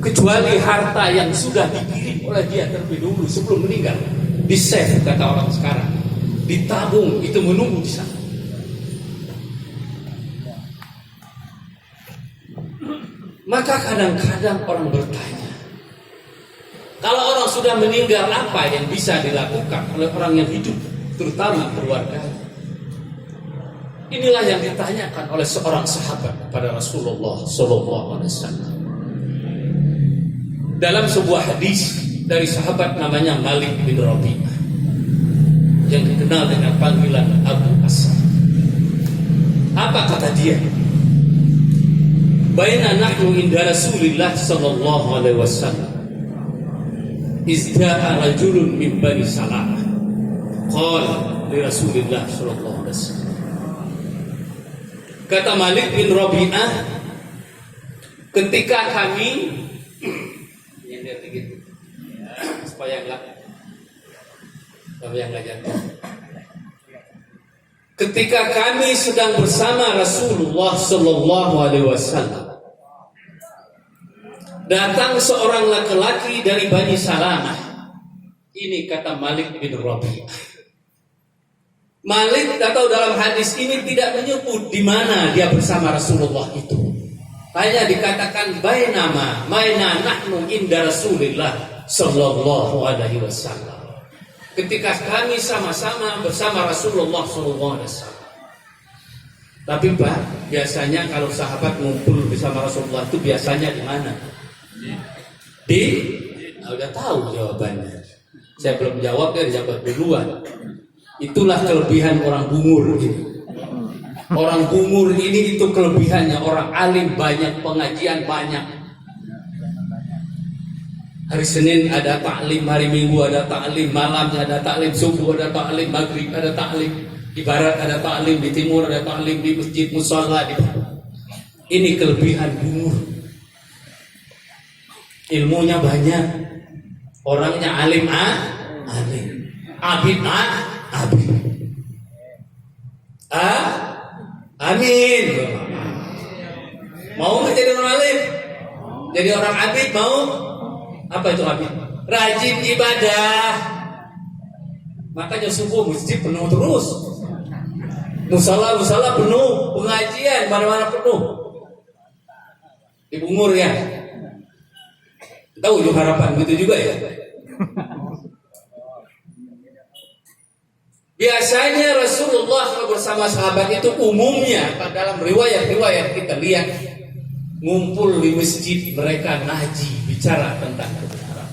kecuali harta yang sudah dikirim oleh dia terlebih dahulu sebelum meninggal, di save kata orang sekarang, ditabung, itu menunggu di sana. Maka kadang-kadang orang bertanya, kalau orang sudah meninggal, apa yang bisa dilakukan oleh orang yang hidup, terutama keluarga? Inilah yang ditanyakan oleh seorang sahabat kepada Rasulullah SAW. Dalam sebuah hadis dari sahabat namanya Malik bin Rabi'ah, yang dikenal dengan panggilan Abu Asad. Apa kata dia? Baina nahnu inda Rasulillah sallallahu alaihi wasallam izda'a rajulun min bani Salamah qala li Rasulillah sallallahu alaihi wasallam. Kata Malik bin Rabi'ah, ketika kami lihat dikit supaya enggak jatuh. Ketika kami sedang bersama Rasulullah sallallahu alaihi wasallam, datang seorang laki-laki dari Bani Salamah. Ini kata Malik bin Rabi'ah. Malik atau dalam hadis ini tidak menyebut di mana dia bersama Rasulullah itu. Hanya dikatakan bainama nahnu inda Rasulillah sallallahu alaihi wasallam. Ketika kami sama-sama bersama Rasulullah sallallahu alaihi wasallam. Tapi Pak, biasanya kalau sahabat ngumpul bersama Rasulullah itu biasanya di mana? Udah tahu jawabannya. Saya belum jawab, dia dijawab duluan. Itulah kelebihan orang bungur ini. Orang bungur ini itu kelebihannya. Orang alim banyak, pengajian banyak. Hari Senin ada taklim, hari Minggu ada taklim, malamnya ada taklim, subuh ada taklim, maghrib ada taklim, di barat ada taklim, di timur ada taklim, di masjid mushola. Ini kelebihan bungur. Ilmunya banyak, orangnya alim alim, abid abid. Amin. Mau nggak jadi orang alim? Jadi orang abid mau? Apa itu abid? Rajin ibadah. Makanya subuh masjid penuh terus. Musala penuh, pengajian mana-mana penuh. Di Bungur ya. Tahu Ujung Harapan gitu juga ya. Biasanya Rasulullah bersama sahabat itu umumnya dalam riwayat-riwayat kita lihat ngumpul di masjid, mereka ngaji, bicara tentang kebenaran.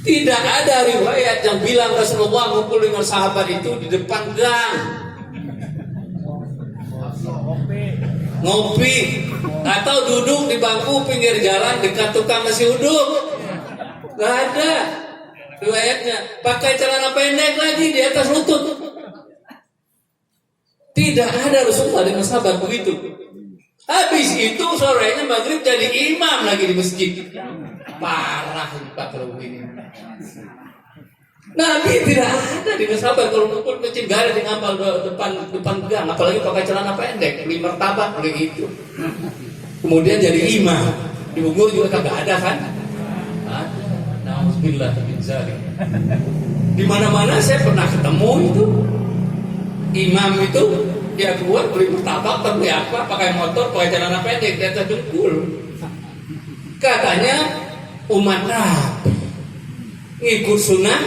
Tidak ada riwayat yang bilang Rasulullah ngumpul dengan sahabat itu di depan gang ngopi atau duduk di bangku pinggir jalan dekat tukang nasi uduk. Gak ada riwayatnya. Pakai celana pendek lagi di atas lutut. Tidak ada Rasulullah dengan sahabat begitu. Habis itu sorenya maghrib jadi imam lagi di masjid. Parah Pak kalau begini. Nabi tidak ada dengan sahabat kalau ngumpul masjid, gak ada di ngapal depan gang, apalagi pakai celana pendek, beli martabak begitu. Kemudian jadi imam. Di Bungur juga kagak ada kan? Ada. Nauzubillah min zalik. Di mana-mana saya pernah ketemu itu. Imam itu dia keluar beli martabak, beli apa, pakai motor, pakai celana pendek, di atas dengkul. Katanya umat Nabi ngikut sunnah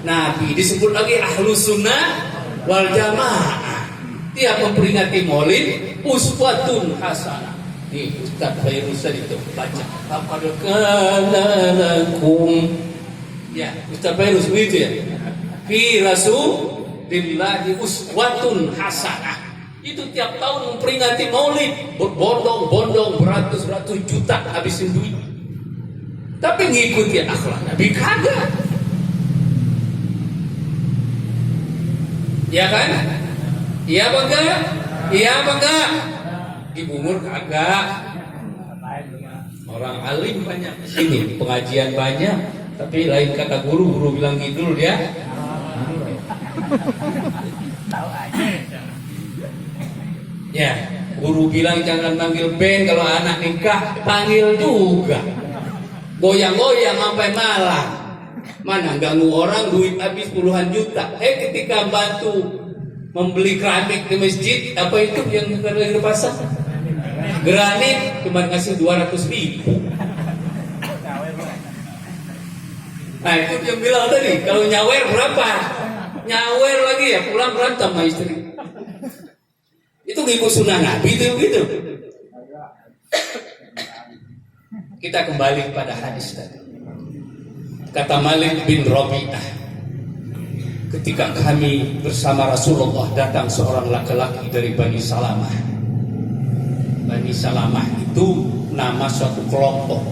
Nabi, disebut lagi ahlu sunnah wal jamaah. Tiap memperingati Maulid uswatun hasanah. Nih Ustaz Fairuz itu baca laqad kana lakum. Ya, Ustaz Fairuz begitu ya. Fi Rasulillahi uswatun hasanah. Itu tiap tahun memperingati Maulid, berbondong-bondong beratus-ratus juta habisin duit. Tapi ngikuti akhlak Nabi kagak. Ya kan? Iya apa enggak? Iya apa enggak? Di Bungur kagak. Orang alim banyak di sini, pengajian banyak, tapi lain kata guru bilang gitu dia. Ya, guru bilang jangan panggil Ben, kalau anak nikah panggil juga. Goyang-goyang sampai malam. Mana ganggu orang, duit habis puluhan juta. Ketika bantu membeli keramik di masjid, apa itu yang lagi pasang? Granit cuma ngasih 200.000. Nah itu dia bilang tadi, kalau nyawer berapa? Nyawer lagi ya, pulang berantem sama istri. Itu ngikut sunnah Nabi itu gitu. Kita kembali pada hadis tadi. Kata Malik bin Rabi'ah, ketika kami bersama Rasulullah datang seorang laki-laki dari Bani Salamah. Bani Salamah itu nama suatu kelompok.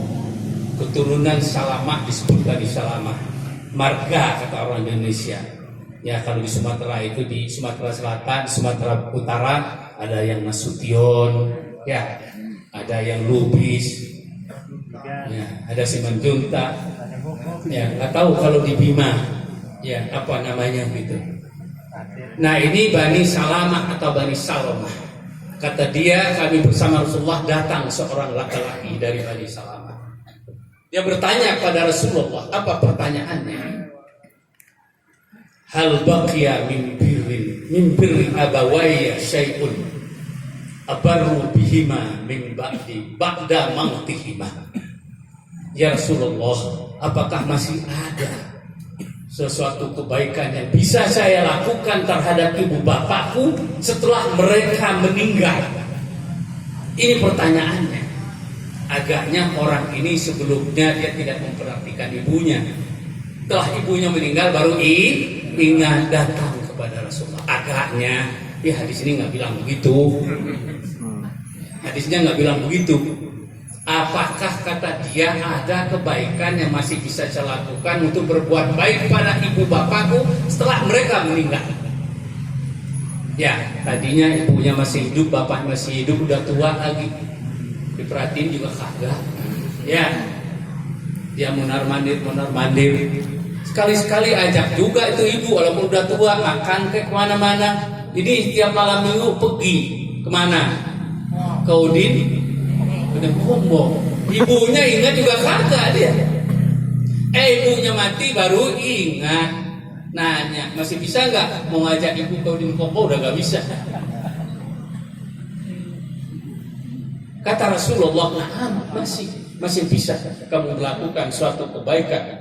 Keturunan Salamah disebut Bani Salamah. Marga kata orang Indonesia. Ya kalau di Sumatera itu, di Sumatera Selatan, Sumatera Utara ada yang Nasution, ya, ada yang Lubis, ya, ada Simanjuntak, ya, nggak tahu kalau di Bima, ya apa namanya gitu. Nah ini Bani Salamah atau Bani Salamah. Kata dia, kami bersama Rasulullah datang seorang laki-laki dari Bani Salamah. Dia bertanya kepada Rasulullah, apa pertanyaannya? Hal baqiya min birri abawayya syai'un abarru bihima min ba'da mautihima. Ya Rasulullah, apakah masih ada sesuatu kebaikan yang bisa saya lakukan terhadap ibu bapakku setelah mereka meninggal? Ini pertanyaannya. Agaknya orang ini sebelumnya dia tidak memperhatikan ibunya. Setelah ibunya meninggal baru ingat datang kepada Rasulullah. Agaknya, ya hadis ini nggak bilang begitu. Hadisnya nggak bilang begitu. Apakah kata dia ada kebaikan yang masih bisa saya lakukan untuk berbuat baik pada ibu bapakku setelah mereka meninggal? Ya, tadinya ibunya masih hidup, bapaknya masih hidup, udah tua lagi. Diperhatiin juga kagak. Ya, dia mondar-mandir. Sekali-sekali ajak juga itu ibu, walaupun udah tua, makan ke kemana-mana. Ini tiap malam minggu pergi kemana? Ke Udin, udah Bombong. Ibunya ingat juga kagak dia. Ibunya mati baru ingat. Nanya, masih bisa nggak mau ngajak ibu ke Udin Bombong? Udah nggak bisa. Kata Rasulullah, nah masih bisa kamu melakukan suatu kebaikan.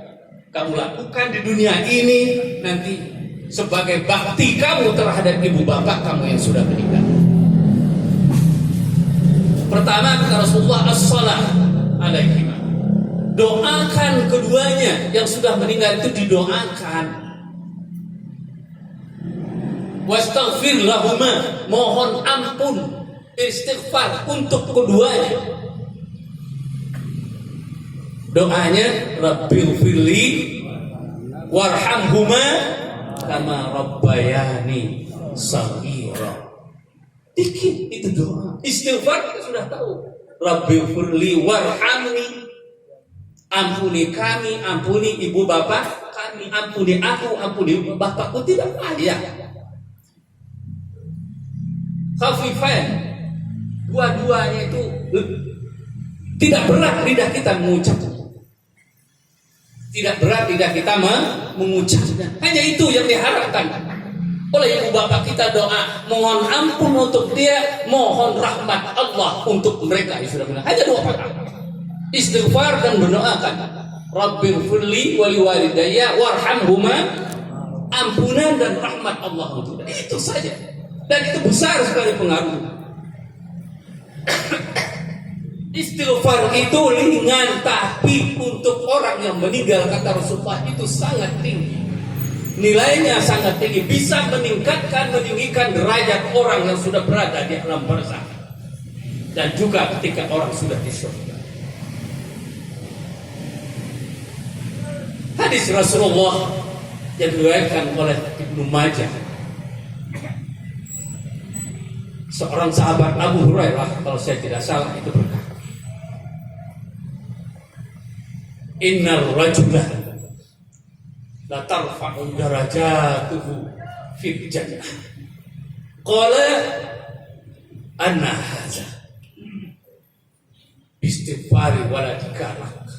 Kamu lakukan di dunia ini nanti sebagai bakti kamu terhadap ibu bapak kamu yang sudah meninggal. Pertama kata Rasulullah, as-salah alaihima. Doakan keduanya yang sudah meninggal itu didoakan. Wastaghfir lahuma, mohon ampun, istighfar untuk keduanya. Doanya Rabbighfirli warhamhuma kama rabbayani shaghira. Dikit itu doa. Istighfar kita sudah tahu. Rabbighfirli warhamni, ampuni kami, ampuni ibu bapak kami, ampuni aku, ampuni bapakku. Tidak payah. Khafifan, dua-duanya itu tidak berat lidah kita mengucap. Tidak berat lidah kita mengucapnya. Hanya itu yang diharapkan oleh ibu bapak kita. Doa mohon ampun untuk dia, mohon rahmat Allah untuk mereka yang sudah meninggal. Hanya dua kata, istighfar dan berdoakan. Rabbighfirli wa liwalidayya warhamhuma, ampunan dan rahmat Allah untuk dia. Itu saja. Dan itu besar sekali pengaruhnya. Istighfar itu ringan, tapi untuk orang yang meninggal kata Rasulullah itu sangat tinggi. Nilainya sangat tinggi, bisa meninggikan derajat orang yang sudah berada di alam barzakh dan juga ketika orang sudah di surga. Hadis Rasulullah yang diriwayatkan oleh Ibnu Majah. Seorang sahabat Abu Hurairah, kalau saya tidak salah, itu berkata, Innar rajulah la tarfa'u darajatuhu fil jannah. Qala anna hadza istighfari waladika lak.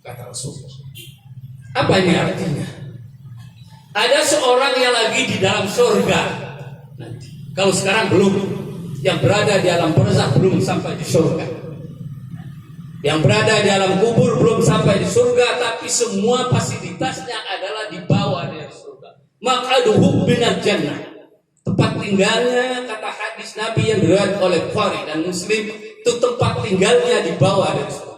Kata Rasulullah. Apa ini artinya? Ada seorang yang lagi di dalam surga nanti. Kalau sekarang belum, yang berada di alam barzakh belum sampai di surga. Yang berada di alam kubur belum sampai di surga, tapi semua fasilitasnya adalah di bawah dari surga. Maq'aduhu minal jannah. Tempat tinggalnya, kata hadis Nabi yang diriwayatkan oleh Bukhari dan Muslim, itu tempat tinggalnya di bawah dari surga.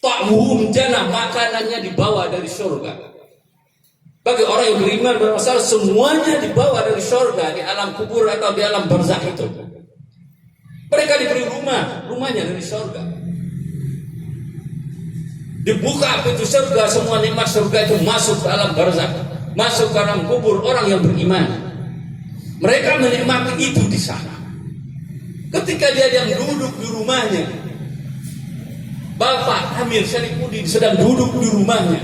Ta'muhum jannah, makanannya di bawah dari surga. Bagi orang yang beriman berasal semuanya di bawah dari surga, di alam kubur atau di alam barzakh itu. Mereka diberi rumahnya dari surga. Dibuka pintu surga, semua nikmat surga itu masuk ke alam barzakh. masuk ke dalam kubur orang yang beriman. Mereka menikmati itu di sana. Ketika dia yang duduk di rumahnya, Bapak Amir Syarifuddin sedang duduk di rumahnya,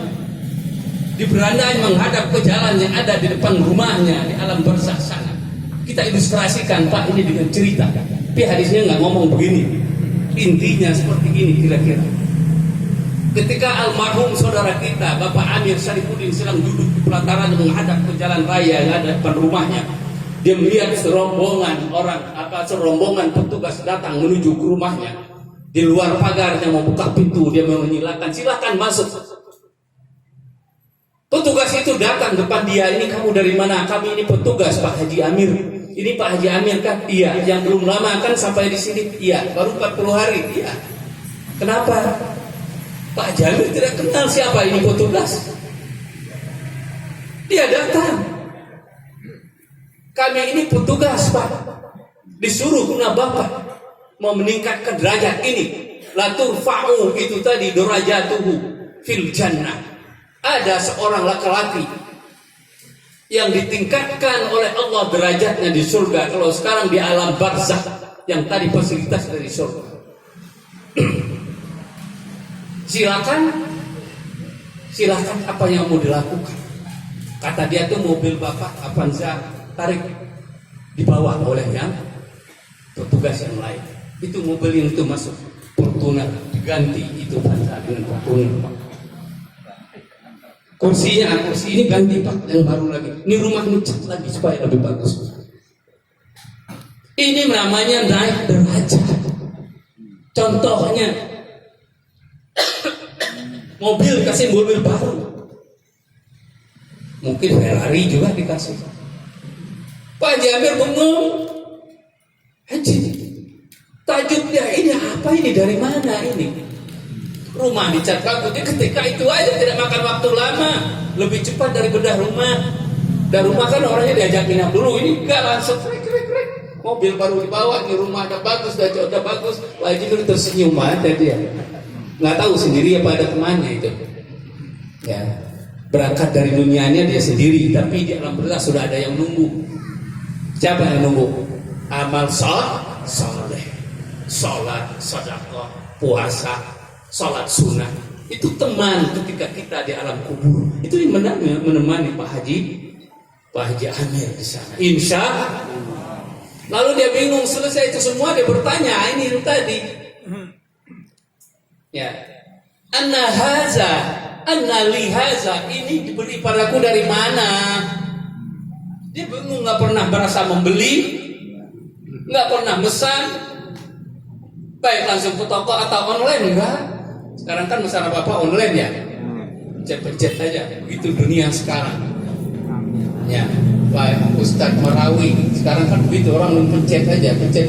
di berandanya menghadap ke jalan yang ada di depan rumahnya di alam barzakh sana. Kita ilustrasikan Pak ini dengan cerita, tapi hadisnya nggak ngomong begini. Intinya seperti ini kira-kira. Ketika almarhum saudara kita Bapak Amir Syarifuddin sedang duduk di pelataran menghadap ke jalan raya yang ada depan rumahnya, dia melihat serombongan petugas datang menuju ke rumahnya. Di luar pagarnya mau buka pintu, dia menyilakan, silakan masuk. Petugas itu datang depan dia, ini kamu dari mana? Kami ini petugas Pak Haji Amir. Ini Pak Haji Amir kan? Iya. Yang belum lama kan sampai di sini? Iya. Baru 40 hari? Iya. Kenapa? Pak Haji Amir tidak kenal siapa ini petugas. Dia datang. Kami ini petugas Pak. Disuruh kena Bapak mau meningkatkan derajat ini. La turfa'u itu tadi derajatuhu fil jannah. Ada seorang laki-laki yang ditingkatkan oleh Allah derajatnya di surga. Kalau sekarang di alam barzakh yang tadi fasilitas dari surga. Silakan apa yang mau dilakukan. Kata dia tuh mobil Bapak Avanza tarik dibawa olehnya petugas yang lain. Itu mobil yang itu masuk Fortuner diganti itu Avanza dengan Fortuner. Kursi ini ganti Pak, yang baru lagi. Ini rumah ngecat lagi supaya lebih bagus. Ini namanya naik derajat. Contohnya mobil kasih mobil baru, mungkin Ferrari juga dikasih. Pak Jamir bengong, Haji, tajuknya ini apa ini, dari mana ini? Rumah dicat bagus, dia ketika itu aja tidak makan waktu lama, lebih cepat dari bedah rumah. Dan rumah kan orangnya diajak nginap dulu, ini enggak langsung krek. Mobil baru dibawa, di rumah udah bagus, udah bagus. Pak Jamir tersenyum aja dia. Nggak tahu sendiri apa ada temannya itu. Ya, berangkat dari dunianya dia sendiri, tapi di alam barzakh sudah ada yang nunggu. Siapa yang nunggu? Amal soleh, sholat, sedekah, puasa, sholat sunnah. Itu teman ketika kita di alam kubur. Itu yang menemani Pak Haji Amir di sana. Insya Allah. Lalu dia bingung, selesai itu semua dia bertanya, ini tadi. Ya, anna lihaza ini diberi padaku dari mana? Dia bingung, nggak pernah berasa membeli, nggak pernah pesan, baik langsung ke toko atau online enggak. Sekarang kan masalah Bapak online ya, pencet aja, begitu dunia sekarang. Ya, Pak Ustadz Marawi, sekarang kan begitu, orang pencet aja, pencet,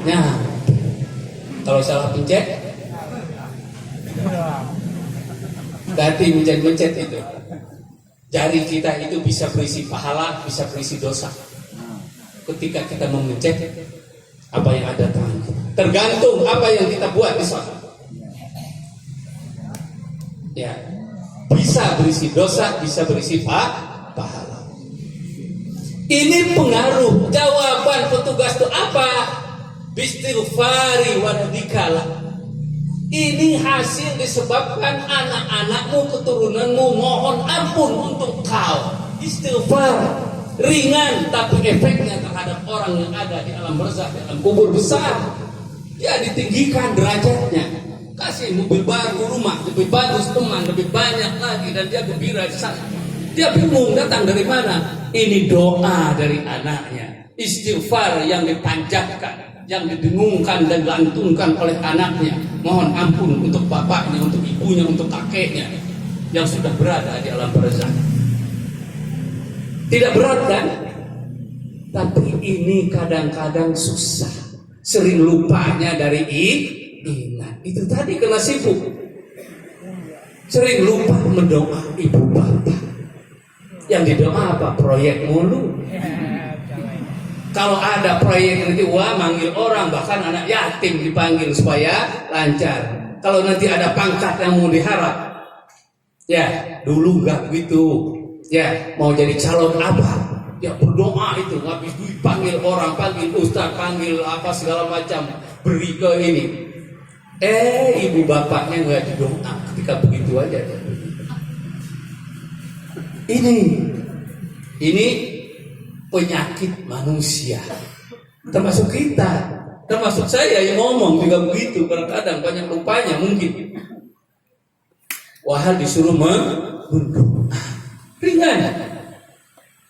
ya. Kalau salah pencet, ganti mencet itu. Jari kita itu bisa berisi pahala, bisa berisi dosa. Ketika kita memencet, apa yang ada tangan, tergantung apa yang kita buat di sana. Ya, bisa berisi dosa, bisa berisi pahala. Ini pengaruh. Jawaban petugas itu apa? Bistighfari wa dzikra. Ini hasil disebabkan anak-anakmu, keturunanmu mohon ampun untuk kau. Istighfar ringan, tapi efeknya terhadap orang yang ada di alam barzakh, di alam kubur besar. Dia ditinggikan derajatnya, kasih mobil baru, rumah lebih bagus, teman lebih banyak lagi, dan dia gembira di sana. Dia bingung datang dari mana. Ini doa dari anaknya, istighfar yang dipanjatkan, yang didengungkan dan dilantungkan oleh anaknya. Mohon ampun untuk bapaknya, untuk ibunya, untuk kakeknya yang sudah berada di alam barzakh. Tidak berat kan? Tapi ini kadang-kadang susah. Sering lupanya dari ingat. Itu tadi kena sibuk. Sering lupa mendoa ibu bapak. Yang didoa apa? Proyek mulu. Kalau ada proyek nanti manggil orang, bahkan anak yatim dipanggil supaya lancar. Kalau nanti ada pangkat yang mau diharap, Ya, dulu nggak begitu. Ya, mau jadi calon apa? Ya berdoa itu, habis duit panggil orang, panggil ustaz, panggil apa segala macam, beri ke ini. Ibu bapaknya nggak didoa ketika begitu aja. Ini penyakit manusia, termasuk kita, termasuk saya yang ngomong juga begitu. Kadang-kadang banyak lupanya mungkin. Wahal disuruh berdoa, ringan.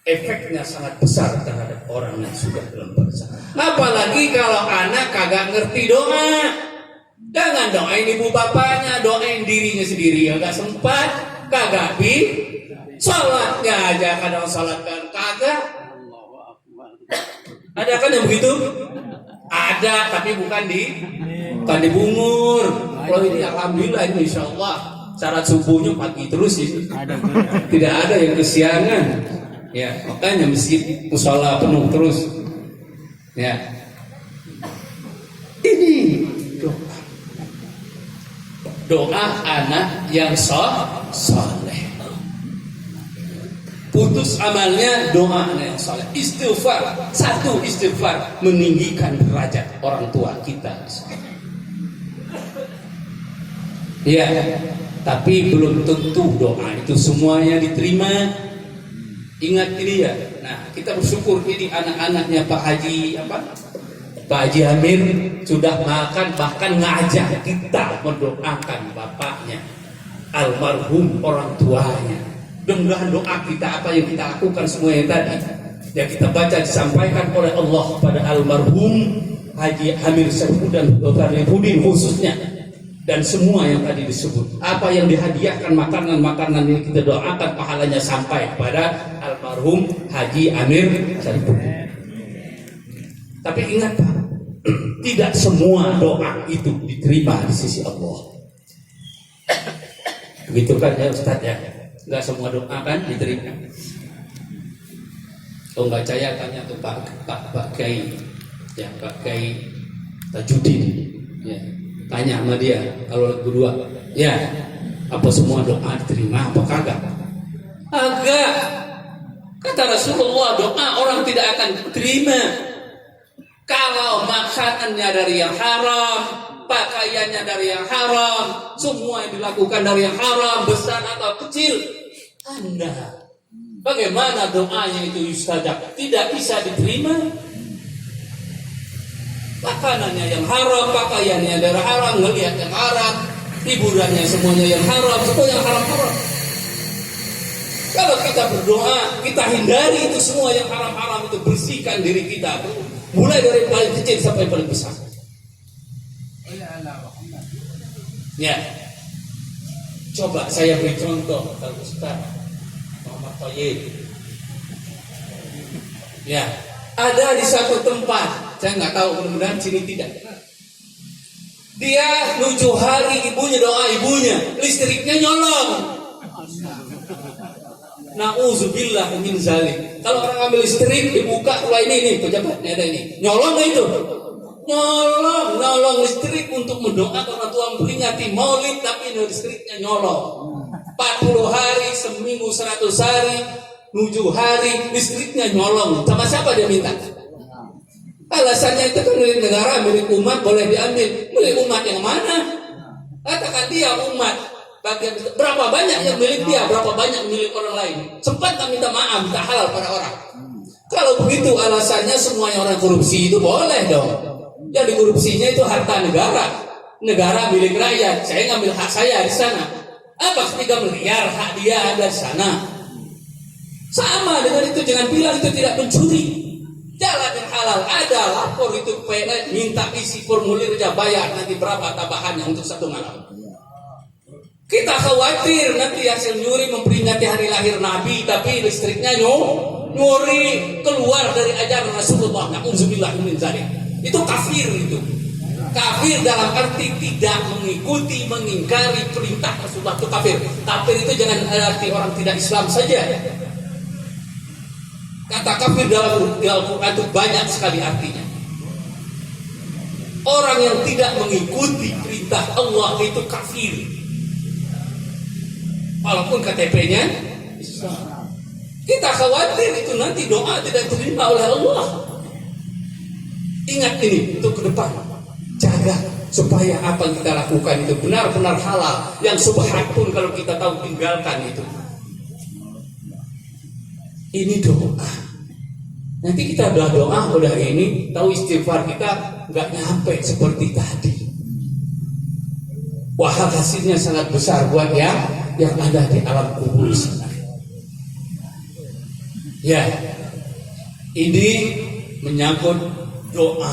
Efeknya sangat besar terhadap orang yang sudah dalam bangsa. Apalagi kalau anak kagak ngerti doa. Jangan doain ibu bapaknya, doain dirinya sendiri yang gak sempat, kagak sholatnya aja kadang sholat kan kagak. Ada kan yang begitu? Ada, tapi bukan di bungur. Kalau ini alhamdulillah ini insya Allah syarat subuhnya pagi terus sih. Tidak ada yang kesiangan. Ya, makanya masjid mushola penuh terus. Ya. Ini doa anak yang soleh. Putus amalnya doa anak yang soleh. Istighfar, satu istighfar meninggikan derajat orang tua kita. Ya, tapi belum tentu doa itu semuanya diterima. Ingat ini ya. Nah, kita bersyukur ini anak-anaknya Pak Haji Pak Haji Amir sudah makan, bahkan ngajak kita mendoakan bapaknya, almarhum orang tuanya. Mudah-mudahan doa kita, apa yang kita lakukan semua yang tadi yang kita baca disampaikan oleh Allah pada almarhum Haji Amir Syarifudin dan Dr. Syarifudin khususnya, dan semua yang tadi disebut, apa yang dihadiahkan makanan-makanan ini kita doakan pahalanya sampai kepada almarhum Haji Amir Syarifudin. Tapi ingat Pak, tidak semua doa itu diterima di sisi Allah. Begitu kan ya Ustaz ya? Enggak semua doa kan diterima. Kalau nggak percaya tanya tuh Pak Kiai, ya Pak Kiai Tajudin, ya. Tanya sama dia kalau berdua, ya apa semua doa diterima apa kagak? Agak. Kata Rasulullah, doa orang tidak akan terima kalau makanannya dari yang haram, pakaiannya dari yang haram, semua yang dilakukan dari yang haram, besar atau kecil. Anda bagaimana doanya itu yustajab? Tidak bisa diterima. Makanannya yang haram, pakaiannya dari haram, ngelihat yang haram, hiburannya semuanya yang haram, semua yang haram-haram. Kalau kita berdoa, kita hindari itu semua yang haram-haram itu, bersihkan diri kita, mulai dari paling kecil sampai paling besar. Ya, coba saya beri contoh kalau Ustaz Muhammad Thayyib. Ya, ada di satu tempat, saya nggak tahu, mudah-mudahan sini tidak. Dia 7 hari ibunya doa ibunya, listriknya nyolong. Nauzubillah min zalik. Kalau orang ambil listrik dibuka, wah ini pejabatnya ada ini. Nyolong itu. Nyolong listrik untuk mendoakan orang tua memperingati Maulid, tapi listriknya nyolong. 40 hari, seminggu 100 hari, 7 hari listriknya nyolong. Sama siapa dia minta? Alasannya itu kan milik negara, milik umat, boleh diambil. Milik umat yang mana? Katakan dia umat. Berapa banyak yang milik dia, berapa banyak milik orang lain. Sempat tak minta maaf, minta halal pada orang. Kalau begitu alasannya semuanya orang korupsi itu boleh dong. Yang dikorupsinya itu harta negara, negara milik rakyat. Saya ngambil hak saya di sana. Apa 3 miliar hak dia ada di sana? Sama dengan itu, jangan bilang itu tidak mencuri. Jalan yang halal ada, lapor itu PNS, minta isi formulir aja, bayar nanti berapa tambahannya untuk 1 malam. Kita khawatir nanti hasil nyuri memperingati hari lahir Nabi, tapi listriknya nyuri, keluar dari ajaran Rasulullah. Na'udzubillah min dzalik. Itu kafir itu. Kafir dalam arti tidak mengikuti, mengingkari perintah Rasulullah, itu kafir. Kafir itu jangan arti orang tidak Islam saja. Kata kafir dalam Al-Quran itu banyak sekali artinya. Orang yang tidak mengikuti perintah Allah itu kafir. walaupun KTP-nya Islam. Kita khawatir itu nanti doa tidak diterima oleh Allah. Ingat ini untuk ke depan, jaga supaya apa yang kita lakukan itu benar-benar halal. Yang subhat pun kalau kita tahu tinggalkan itu. Ini doa. Nanti kita udah doa, udah ini, tahu istighfar kita nggak nyampe seperti tadi. Wah, hasilnya sangat besar buat yang ada di alam kubur sana. Ya, ini menyangkut doa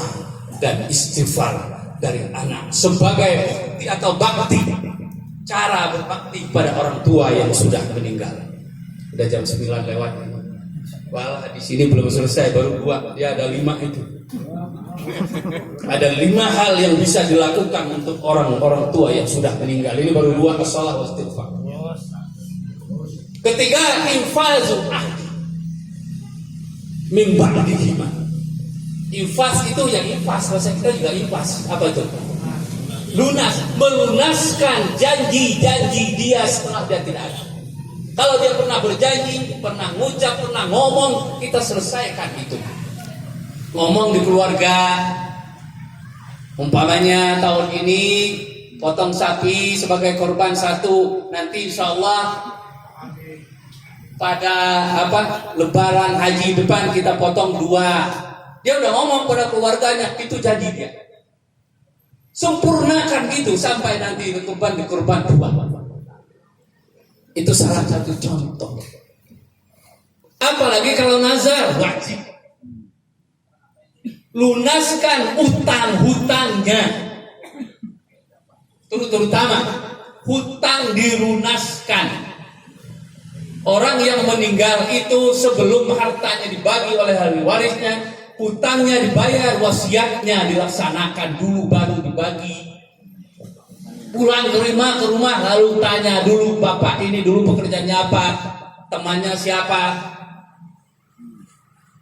dan istighfar dari anak sebagai bukti atau bakti, cara berbakti pada orang tua yang sudah meninggal. Udah jam 9 lewat. Walah, di sini belum selesai, baru 2. Ya, ada 5 itu. Ada 5 hal yang bisa dilakukan untuk orang-orang tua yang sudah meninggal. Ini baru 2, as-shalah wa istighfar. Ketiga, infazul ahdi min ba'dihi. Infaz itu yang infaz, bahasa kita juga infaz. Apa itu? Lunas, melunaskan janji-janji dia setelah dia tidak ada. Kalau dia pernah berjanji, pernah ngucap, pernah ngomong, kita selesaikan itu. Ngomong di keluarga, umpamanya tahun ini potong sapi sebagai korban 1, nanti insya Allah pada Lebaran haji depan kita potong 2. Dia udah ngomong pada keluarganya, itu jadi dia. Sempurnakan itu sampai nanti di kurban 2. Itu salah satu contoh. Apalagi kalau nazar, wajib lunaskan utang-hutangnya. Terutama hutang dilunaskan. Orang yang meninggal itu sebelum hartanya dibagi oleh ahli warisnya, hutangnya dibayar, wasiatnya dilaksanakan dulu baru dibagi. Pulang ke rumah lalu tanya dulu, bapak ini dulu pekerjaannya apa, temannya siapa.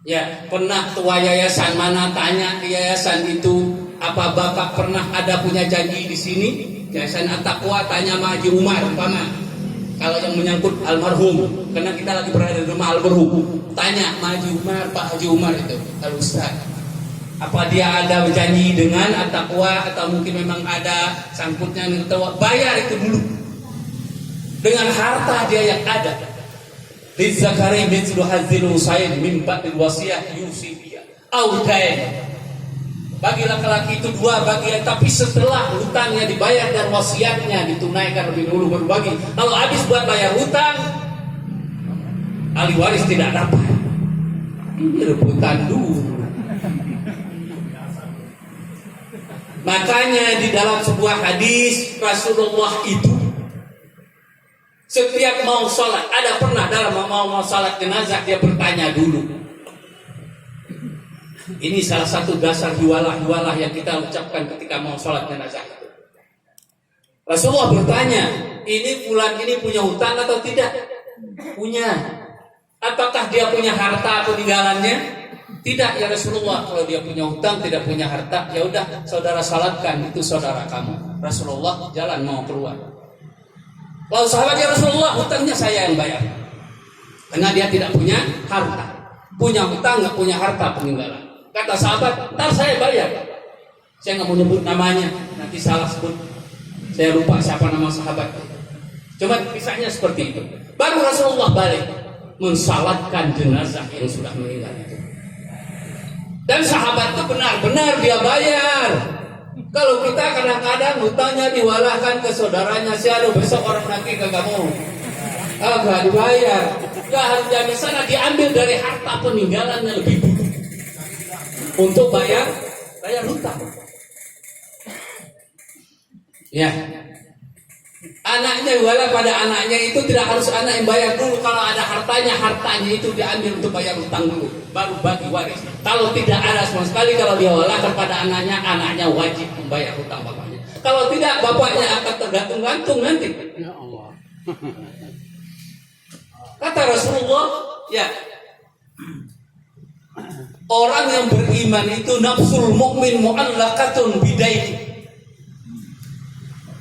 Ya, pernah tua yayasan mana, tanya di yayasan itu, apa bapak pernah ada punya janji di sini? Yayasan At-Taqwa, tanya sama Haji Umar umpama. Kalau yang menyangkut almarhum, karena kita lagi berada di rumah almarhum, tanya sama Haji Umar, Pak Haji Umar itu, Al-Ustaz, apa dia ada berjanji dengan At-Taqwa atau mungkin memang ada sangkutnya dengan At-Taqwa? Bayar itu dulu dengan harta dia yang ada. Lizzakari mithlu hadzil usain min ba'dil wasiyah yusi biha au dain. Bagi laki-laki itu 2 bagian, tapi setelah hutangnya dibayar dan wasiatnya ditunaikan lebih dulu baru bagi. Kalau habis buat bayar hutang, ahli waris tidak dapat. Ini rebutan dulu. Makanya di dalam sebuah hadis Rasulullah itu setiap mau sholat, ada pernah dalam mau sholat jenazah dia bertanya dulu. Ini salah satu dasar hiwalah yang kita ucapkan ketika mau sholat jenazah itu. Rasulullah bertanya, ini fulan ini punya hutang atau tidak? Punya. Apakah dia punya harta peninggalannya? Tidak ya Rasulullah, kalau dia punya hutang tidak punya harta, ya udah saudara salatkan, itu saudara kamu. Rasulullah jalan mau keluar. Lalu sahabatnya Rasulullah, hutangnya saya yang bayar, karena dia tidak punya harta. Punya hutang nggak punya harta peninggalan. Kata sahabat, ntar saya bayar. Saya nggak mau nyebut namanya, nanti salah sebut. Saya lupa siapa nama sahabat. Coba kisahnya seperti itu. Baru Rasulullah balik mensalatkan jenazah yang sudah meninggal itu. Dan sahabat itu benar-benar dia bayar. Kalau kita kadang-kadang hutangnya diwalahkan ke saudaranya, siapa besok orang lagi kagak mau, agak dibayar. Gak harus diambil sana, diambil dari harta peninggalannya lebih dulu untuk bayar hutang. Ya, anaknya wala pada anaknya itu tidak harus anak yang bayar dulu. Kalau ada hartanya itu diambil untuk bayar hutang dulu, baru bagi waris. Kalau tidak ada sama sekali, kalau dia wala kepada anaknya wajib membayar hutang bapaknya. Kalau tidak, bapaknya akan tergantung-gantung nanti. Ya Allah. Kata Rasulullah, ya, orang yang beriman itu nafsul mukmin mu'allaqatun bidaini.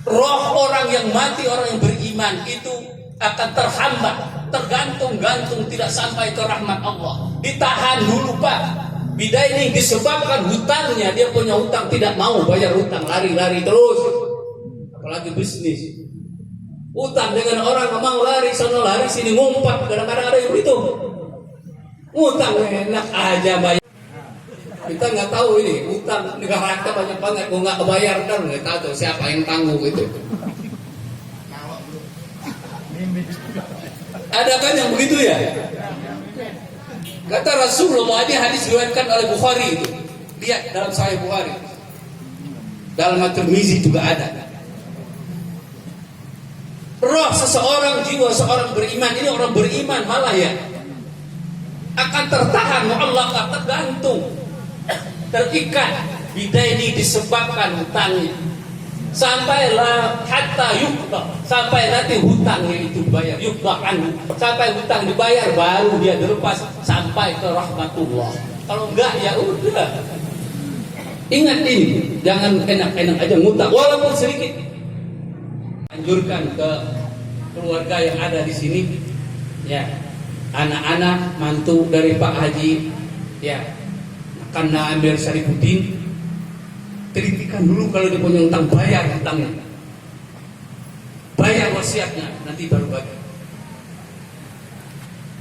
Roh orang yang mati, orang yang beriman itu akan terhambat, tergantung-gantung, tidak sampai ke rahmat Allah. Ditahan dulu Pak. Bidai ini disebabkan hutangnya, dia punya hutang, tidak mau bayar hutang, lari-lari terus. Apalagi bisnis. Hutang dengan orang mau lari, sana lari, sini ngumpat, kadang-kadang ada yang begitu. Hutang enak aja bayar. Kita nggak tahu ini hutang negara kita banyak banget, mau nggak kebayar kan nggak tahu siapa yang tanggung itu. Ada kan yang begitu ya? Kata Rasulullah, ini hadis diriwayatkan oleh Bukhari itu. Lihat dalam Sahih Bukhari. Dalam At-Tirmizi juga ada. Roh seseorang, jiwa seorang beriman, ini orang beriman malah ya, akan tertahan, mu'allaqah, tergantung, terikat. Bidaini disebabkan hutangnya. Sampailah hatta yuqda, sampai nanti hutangnya itu bayar, yuqda'an, sampai hutang dibayar baru dia dilepas sampai ke rahmatullah. Kalau enggak ya udah. Ingat ini, jangan enak-enak aja ngutang walaupun sedikit. Anjurkan ke keluarga yang ada di sini, ya, anak-anak mantu dari Pak Haji, ya, karena Amir Syarifuddin, telitikan dulu kalau dia punya utang, bayar hutangnya, bayar wasiatnya, nanti baru bagi.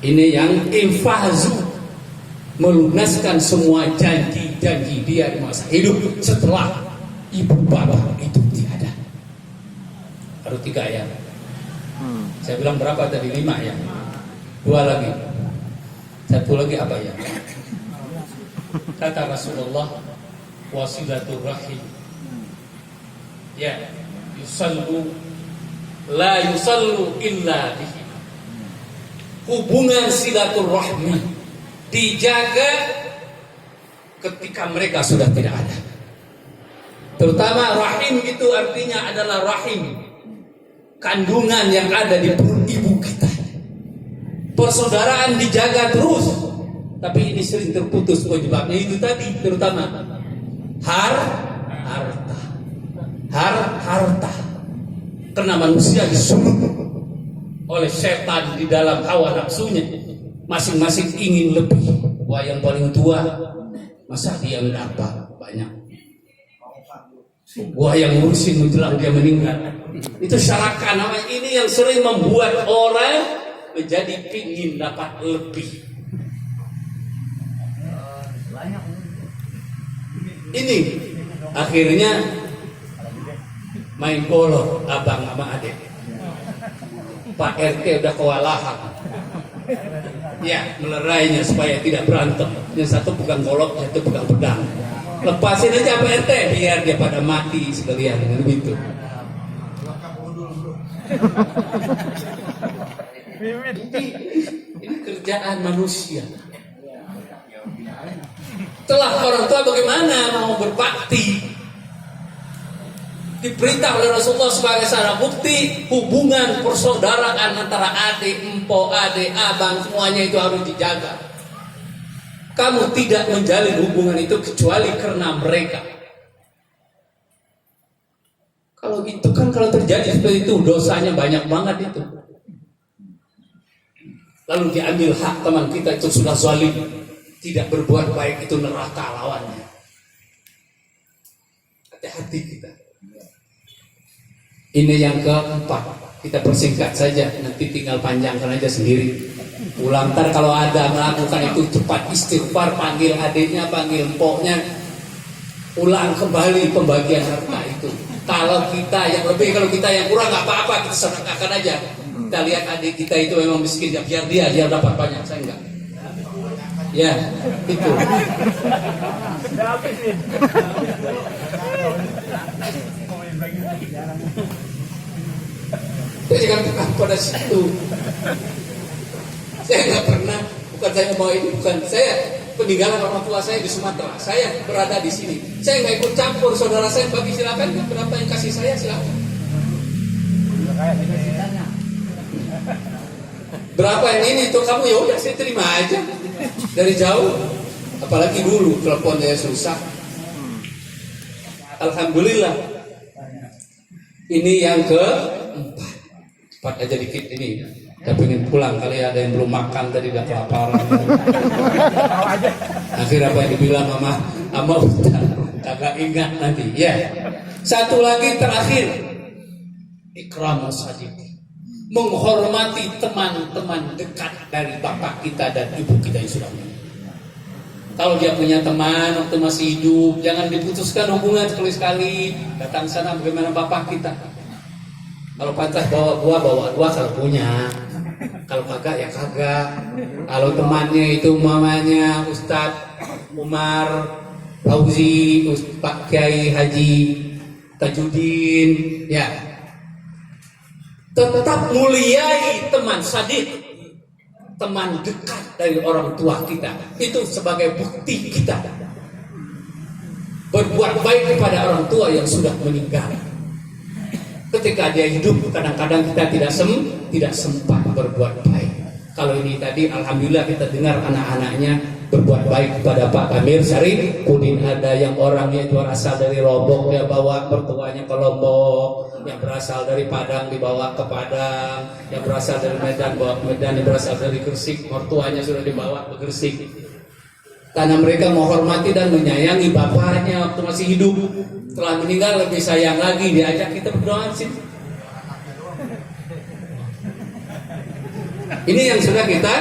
Ini yang infazu, melunaskan semua janji-janji dia di masa hidup setelah ibu bapak itu tiada. Baru 3 ayat. Saya bilang berapa tadi? 5 ya. 2 lagi. 1 lagi apa ya? Kata Rasulullah, wasilatul rahim. Ya, yusallu la yusallu illa bihi. Hubungan silaturahmi dijaga ketika mereka sudah tidak ada. Terutama rahim itu artinya adalah rahim, kandungan yang ada di perut ibu kita. Persaudaraan dijaga terus, tapi ini sering terputus penyebabnya itu tadi, terutama harta. Karena manusia disuruh oleh setan di dalam hawa nafsunya, masing-masing ingin lebih. Wah, yang paling tua masa dia mendapat banyak, wah yang ngurusin menjelang dia meninggal. Itu syarakat namanya. Ini yang sering membuat orang menjadi pingin dapat lebih. Ini akhirnya main kolor abang sama adik. Pak RT udah kewalahan, ya, melerainya supaya tidak berantem. Yang satu pegang golok, yang satu pegang pedang. Lepasin aja Pak RT biar dia pada mati sekalian dengan begitu. Ini kerjaan manusia. Setelah orang tua bagaimana mau berbakti? Diperintah oleh Rasulullah sebagai sarana bukti hubungan persaudaraan antara adik, empok, adik, abang, semuanya itu harus dijaga. Kamu tidak menjalin hubungan itu kecuali karena mereka. Kalau itu kan, kalau terjadi seperti itu dosanya banyak banget itu. Lalu diambil hak teman kita itu sudah zalim, tidak berbuat baik, itu neraka lawannya. Hati-hati kita. Ini yang keempat, kita persingkat saja, nanti tinggal panjangkan aja sendiri. Pulang ntar kalau ada melakukan itu cepat istighfar, panggil adiknya, panggil empoknya, ulang kembali pembagian harta itu. Kalau kita yang lebih, kalau kita yang kurang nggak apa-apa, kita sedekahkan aja. Kita lihat adik kita itu memang miskin, ya biar dia dapat banyak, saya enggak. Ya, itu. Saya jangan bukan pada situ. Saya nggak pernah, bukan saya mau ini, bukan saya peninggalan orang tua saya di Sumatera. Saya berada di sini. Saya nggak ikut campur. Saudara saya bagi silakan, berapa yang kasih saya silakan. Berapa yang ini tuh kamu, ya udah saya terima aja dari jauh. Apalagi dulu telepon saya susah. Alhamdulillah. Ini yang keempat. cepat aja dikit ini. Udah pengen pulang kali ada yang belum makan tadi udah kelaparan. Akhirnya apa yang dibilang sama Ustaz kagak ingat nanti. Ya. Satu lagi terakhir, ikram sadiq, menghormati teman-teman dekat dari bapak kita dan ibu kita yang sudah meninggal. Kalau dia punya teman waktu masih hidup, jangan diputuskan hubungan sekali-sekali. Datang sana bagaimana bapak kita. Kalau pantas bawa dua kalau punya. Kalau kagak ya kagak. Kalau temannya itu mamanya Ustadz Umar Fauzi, Pak Kiai Haji Tajuddin, ya tetap muliai teman sadiq, teman dekat dari orang tua kita. Itu sebagai bukti kita berbuat baik kepada orang tua yang sudah meninggal. Ketika dia hidup, kadang-kadang kita tidak sempat berbuat baik. Kalau ini tadi, alhamdulillah kita dengar anak-anaknya berbuat baik kepada Pak Amir Syarif. Kunin ada yang orangnya itu berasal dari Lombok, dia bawa mertuanya ke Lombok. Yang berasal dari Padang dibawa ke Padang. Yang berasal dari Medan bawa ke Medan. Yang berasal dari Gresik, mertuanya sudah dibawa ke Gresik. Karena mereka menghormati dan menyayangi bapaknya waktu masih hidup. Setelah meninggal lebih sayang lagi, diajak kita berdoa sih. Ini yang sudah kita.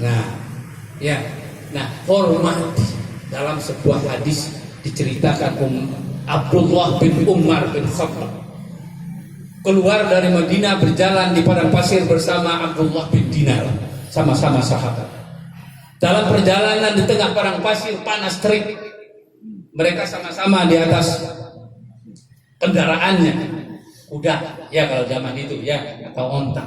Nah, hormati. Dalam sebuah hadis diceritakan Abdullah bin Umar bin Khattab keluar dari Madinah berjalan di padang pasir bersama Abdullah bin Dinar, sama-sama sahabat. Dalam perjalanan di tengah padang pasir panas terik, mereka sama-sama di atas kendaraannya, kuda, ya kalau zaman itu ya, atau onta.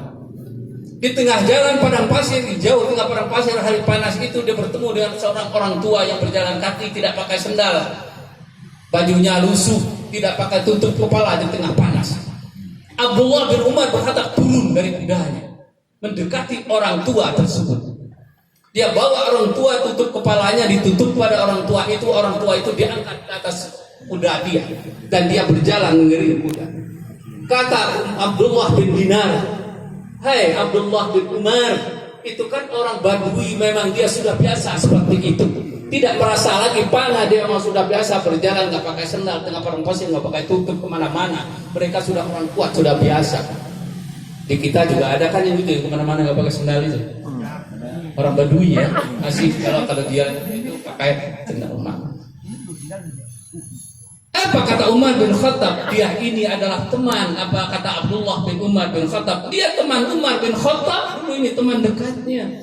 Di tengah jalan padang pasir, di jauh tengah padang pasir hari panas itu, dia bertemu dengan seorang orang tua yang berjalan kaki, tidak pakai sendal, bajunya lusuh, tidak pakai tutup kepala di tengah panas. Abdullah bin Umar berkata turun dari kudanya, mendekati orang tua tersebut. Dia bawa orang tua, tutup kepalanya, ditutup pada orang tua itu diangkat ke atas kuda dia, dan dia berjalan mengiringi kuda. Kata Abdullah bin Dinar, "Hai Abdullah bin Umar, itu kan orang Badui, memang dia sudah biasa seperti itu, tidak merasa lagi panah, dia memang sudah biasa berjalan, nggak pakai sendal tengah padang pasir, nggak pakai tutup kemana-mana. Mereka sudah orang kuat, sudah biasa." Di kita juga ada kan yang gitu, kemana-mana nggak pakai sendal itu. Orang Badui ya, masih kalau dia itu pakai sendal emak. Apa kata Umar bin Khattab? Dia ini adalah teman. Apa kata Abdullah bin Umar bin Khattab? Dia teman Umar bin Khattab. Ini teman dekatnya.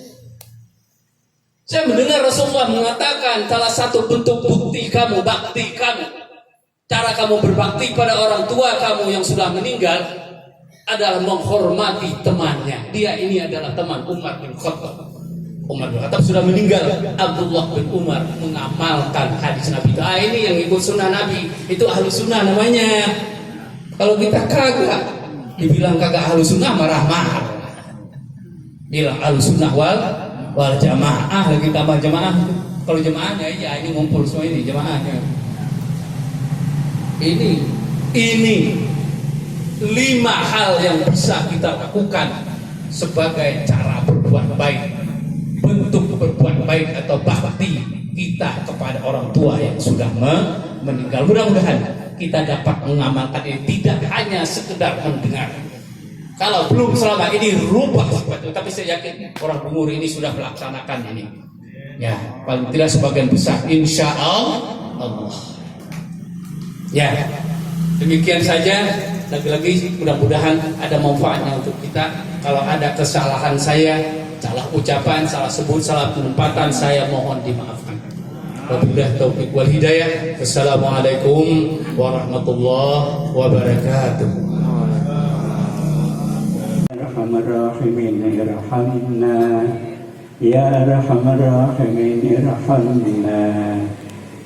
Saya mendengar Rasulullah mengatakan salah satu bentuk bukti kamu, bakti kamu, cara kamu berbakti pada orang tua kamu yang sudah meninggal adalah menghormati temannya. Dia ini adalah teman Umar bin Khattab. Umar bin Khattab sudah meninggal. Abdullah bin Umar mengamalkan hadis Nabi. Ini yang ikut sunnah Nabi, itu ahlu sunnah namanya. Kalau kita kagak, dibilang kagak ahlu sunnah marah-marah. Bilang ahlu sunnah wal jamaah, lagi tambah jamaah. Kalau jamaahnya ya ini ngumpul semua ini jamaahnya. Ini 5 hal yang bisa kita lakukan sebagai cara berbuat baik, bentuk berbuat baik atau bakti kita kepada orang tua yang sudah meninggal. Mudah-mudahan kita dapat mengamalkan ini, tidak hanya sekedar mendengar. Kalau belum selama ini rubah seperti itu, tapi saya yakin orang umur ini sudah melaksanakan ini. Ya, paling tidak sebagian besar, insya Allah. Ya, demikian saja. Lagi-lagi mudah-mudahan ada manfaatnya untuk kita. Kalau ada kesalahan saya, salah ucapan, salah sebut, salah penempatan, saya mohon dimaafkan. Wabillahi taufiq wal hidayah. Wassalamualaikum warahmatullahi wabarakatuh. Arhamar rahimin irhamna, ya arhamar rahimin irhamna,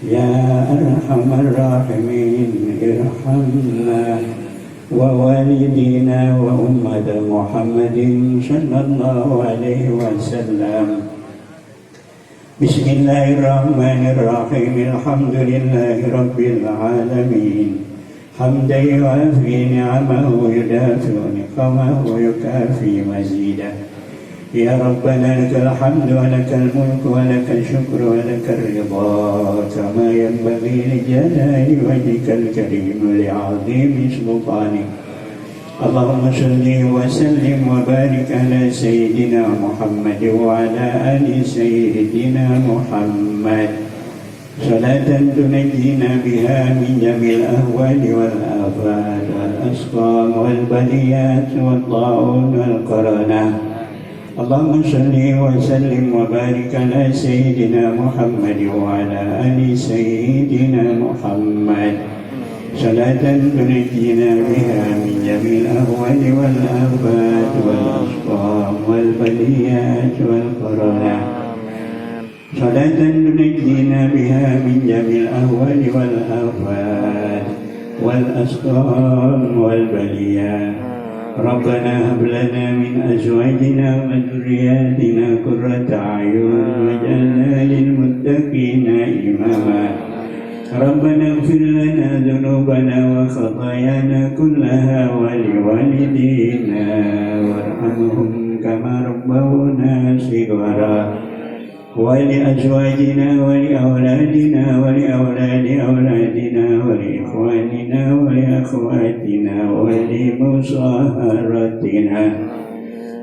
ya arhamar rahimin irhamna, wa walidina wa ummat Muhammadin sallallahu alaihi wasallam. Bismillahirrahmanirrahim. Alhamdulillahi rabbil alamin. حمدا يوافي نعمه ويدافع نقمه ويكافي مزيده. يا ربنا لك الحمد ولك الملك ولك الشكر ولك الرضا كما ينبغي لجلال وجهك الكريم لعظيم سلطانك. اللهم صل وسلم وبارك على سيدنا محمد وعلى آل سيدنا محمد صلاة تنجينا بها من جميع الأهوال والآفات والأسقام والبليات والطاعون والقرنات. اللهم صل وسلم وبارك على سيدنا محمد وعلى آل سيدنا محمد صلاة تنجينا بها من جميع الأهوال والآفات والأسقام والبليات والقرنات. صلاة تنجينا بها من جميع الأهوال والآفات والأسقام والبليات. ربنا هب لنا من أزواجنا وذرياتنا قرة أعين واجعلنا للمتقين إماما. ربنا اغفر لنا ذنوبنا وخطايانا كلها ولوالدينا وارحمهم كما ربونا صغارا. ولأزواجنا ولأولادنا ولأولاد أولادنا ولإخواننا ولأخواتنا ولمصاهرتنا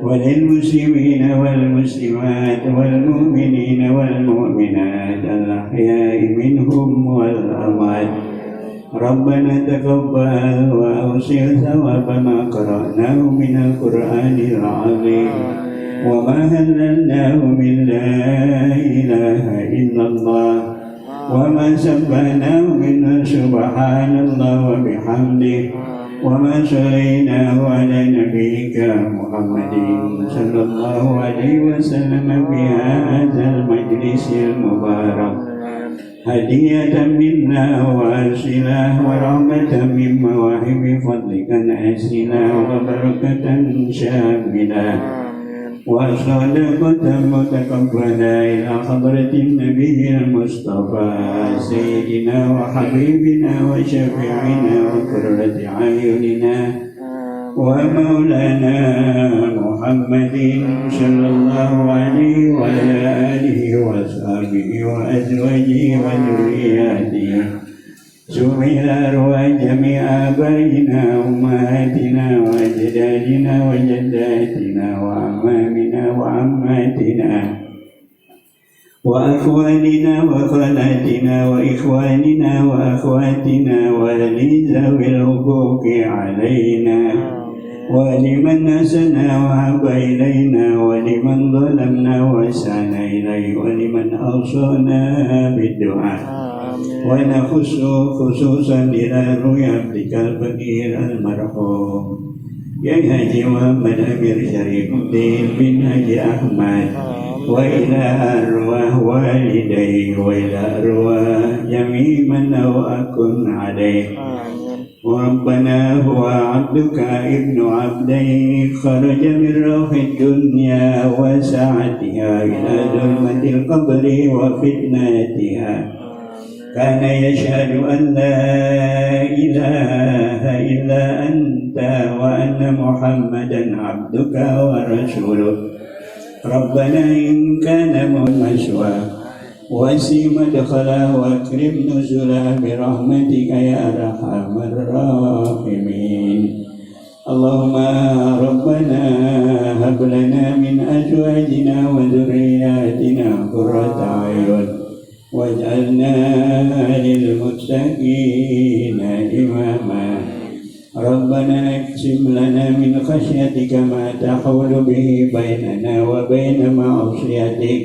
وللمسلمين والمسلمات والمؤمنين والمؤمنات الأحياء منهم والأموات. ربنا تقبل وأوصل ثواب ما قرأناه من القرآن العظيم وما هللناه من لا إله إلا الله وما سبحناه من سبحان الله وبحمده وما صليناه على نبيك محمد صلى الله عليه وسلم في هذا المجلس المبارك هدية منا وأرسلة ورحمة من مواهب فضلك نازلة وبركة شاملة وصدقة متقبلة إلى حضرة النبي المصطفى سيدنا وحبيبنا وشفيعنا وقرة أعيننا ومولانا محمد صلى الله عليه وعلى آله وصحبه وأزواجه وذرياته ثم إلى أرواح جميع آبائنا وأمهاتنا وأجدادنا وجداتنا وأعمامنا وعماتنا وأخواننا وخالاتنا وإخواننا وأخواتنا ولذوي الحقوق علينا ولمن نسنا وهب إلينا ولمن ظلمنا وسعنا إليه ولمن أوصانا بالدعاء. ونخص خصوصا إلى روح عبدك الفقير المرحوم يا حاجي محمد أمير شريف الدين بن حاجي أحمد وإلى أرواح والديه وإلى أرواح جميع من لو أكن عليه. ربنا هو عبدك ابن عبديك خرج من روح الدنيا وسعتها إلى ظلمة القبر وفتنتها. كان يشهد أن لا إله إلا أنت وأن محمدا عبدك ورسولك. ربنا إن كان مسوى وسي مدخلا واكرم نزلا برحمتك يا أرحم الراحمين. اللهم ربنا هب لنا من أزواجنا وذرياتنا قرة أعين واجعلنا للمتقين إماما. ربنا اقسم لنا من خشيتك ما تحول به بيننا وبين معصيتك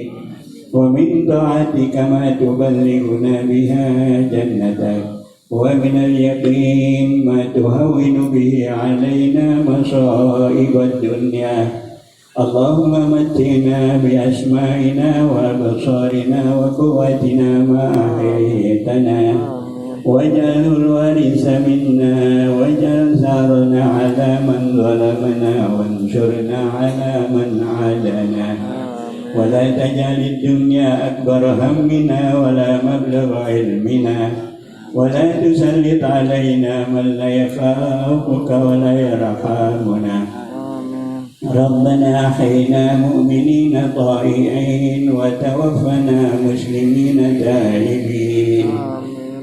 ومن طاعتك ما تبلغنا بها جنتك ومن اليقين ما تهون به علينا مصائب الدنيا. اللهم متعنا بأسمائنا وأبصارنا وقواتنا ما أحييتنا واجعله الوارث منا واجعل ثارنا على من ظلمنا وانصرنا على من عادانا ولا تجعل الدنيا أكبر همنا ولا مبلغ علمنا ولا تسلط علينا من لا يخافك ولا يرحمنا. ربنا أحينا مؤمنين طائعين وتوفنا مسلمين تائبين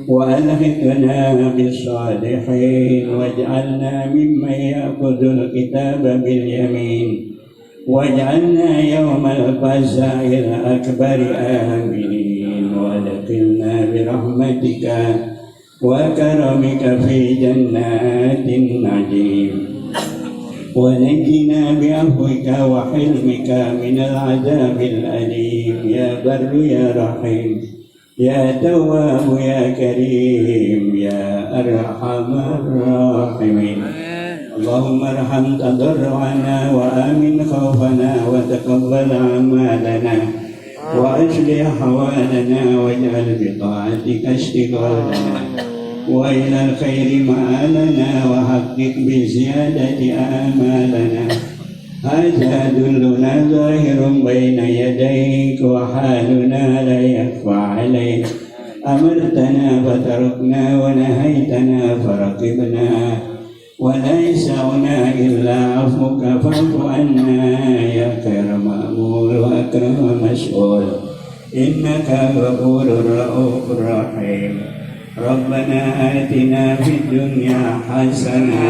وألحقنا بالصالحين واجعلنا ممن يأخذ الكتاب باليمين واجعلنا يوم الفزع الأكبر آمنين وادخلنا برحمتك وكرمك في جنات النعيم ونجنا بعفوك وحلمك من العذاب الأليم يا بر يا رحيم يا تواب يا كريم يا أرحم الراحمين. اللهم ارحم تضرعنا وآمن خوفنا وتقبل أعمالنا وأصلح أحوالنا واجعل بطاعتك اشتغالنا وإلى الخير مآلنا وحقق بزيادة آمالنا. هذا دلنا ظاهر بين يديك وحالنا لا يخفى عليك. أمرتنا فتركنا ونهيتنا فرقبنا ولا يسعنا إلا عفوك فاعف عنا يا خير مأمول وأكرم مسؤول إنك غفور رؤوف رحيم. ربنا آتنا في الدنيا حسنة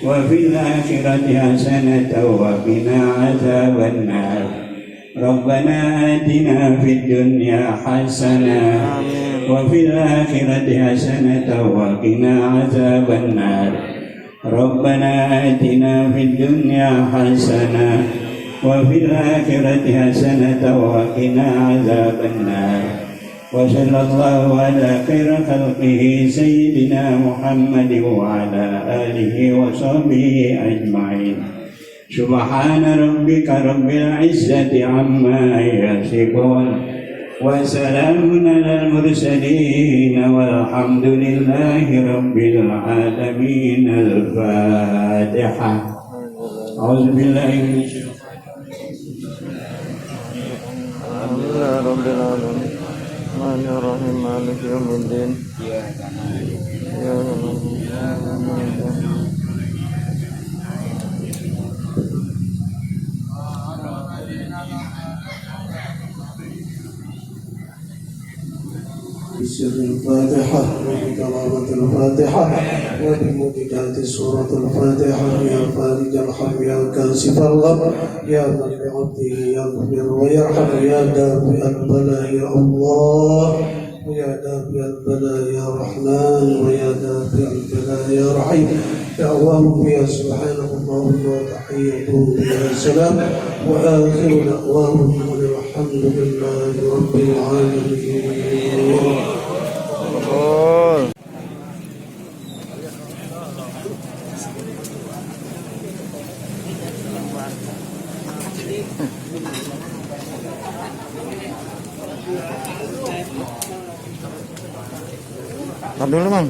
وفي الآخرة حسنة وقنا عذاب النار. ربنا آتنا في الدنيا حسنة وفي الآخرة حسنة وقنا عذاب النار. ربنا آتنا في الدنيا حسنة وفي الآخرة حسنة وقنا عذاب النار. وصلى الله على خير خلقه سيدنا محمد وعلى آله وصحبه أجمعين. سبحان ربك رب العزة عما يصفون وسلام على المرسلين والحمد لله رب العالمين. الفاتحة. أعوذ بالله من الشيطان Alhamdulillahirrahmanirrahim. Bismillahirrahmanirrahim. Maliki yaumiddin. بسر الفاتحة وبكرامة الفاتحة وبموجبات سورة الفاتحة يا فارج الحم يا كاشف الغم يا من بعبده يغفر ويرحم يا دافع البلاء يا الله ويا دافع البلاء يا رحمن ويا دافع البلاء يا رحيم. يا الله يا سبحانه اللهم وتحيته يا سلام وآخر دعواهم الحمد لله رب العالمين. Tar dulu, Bang.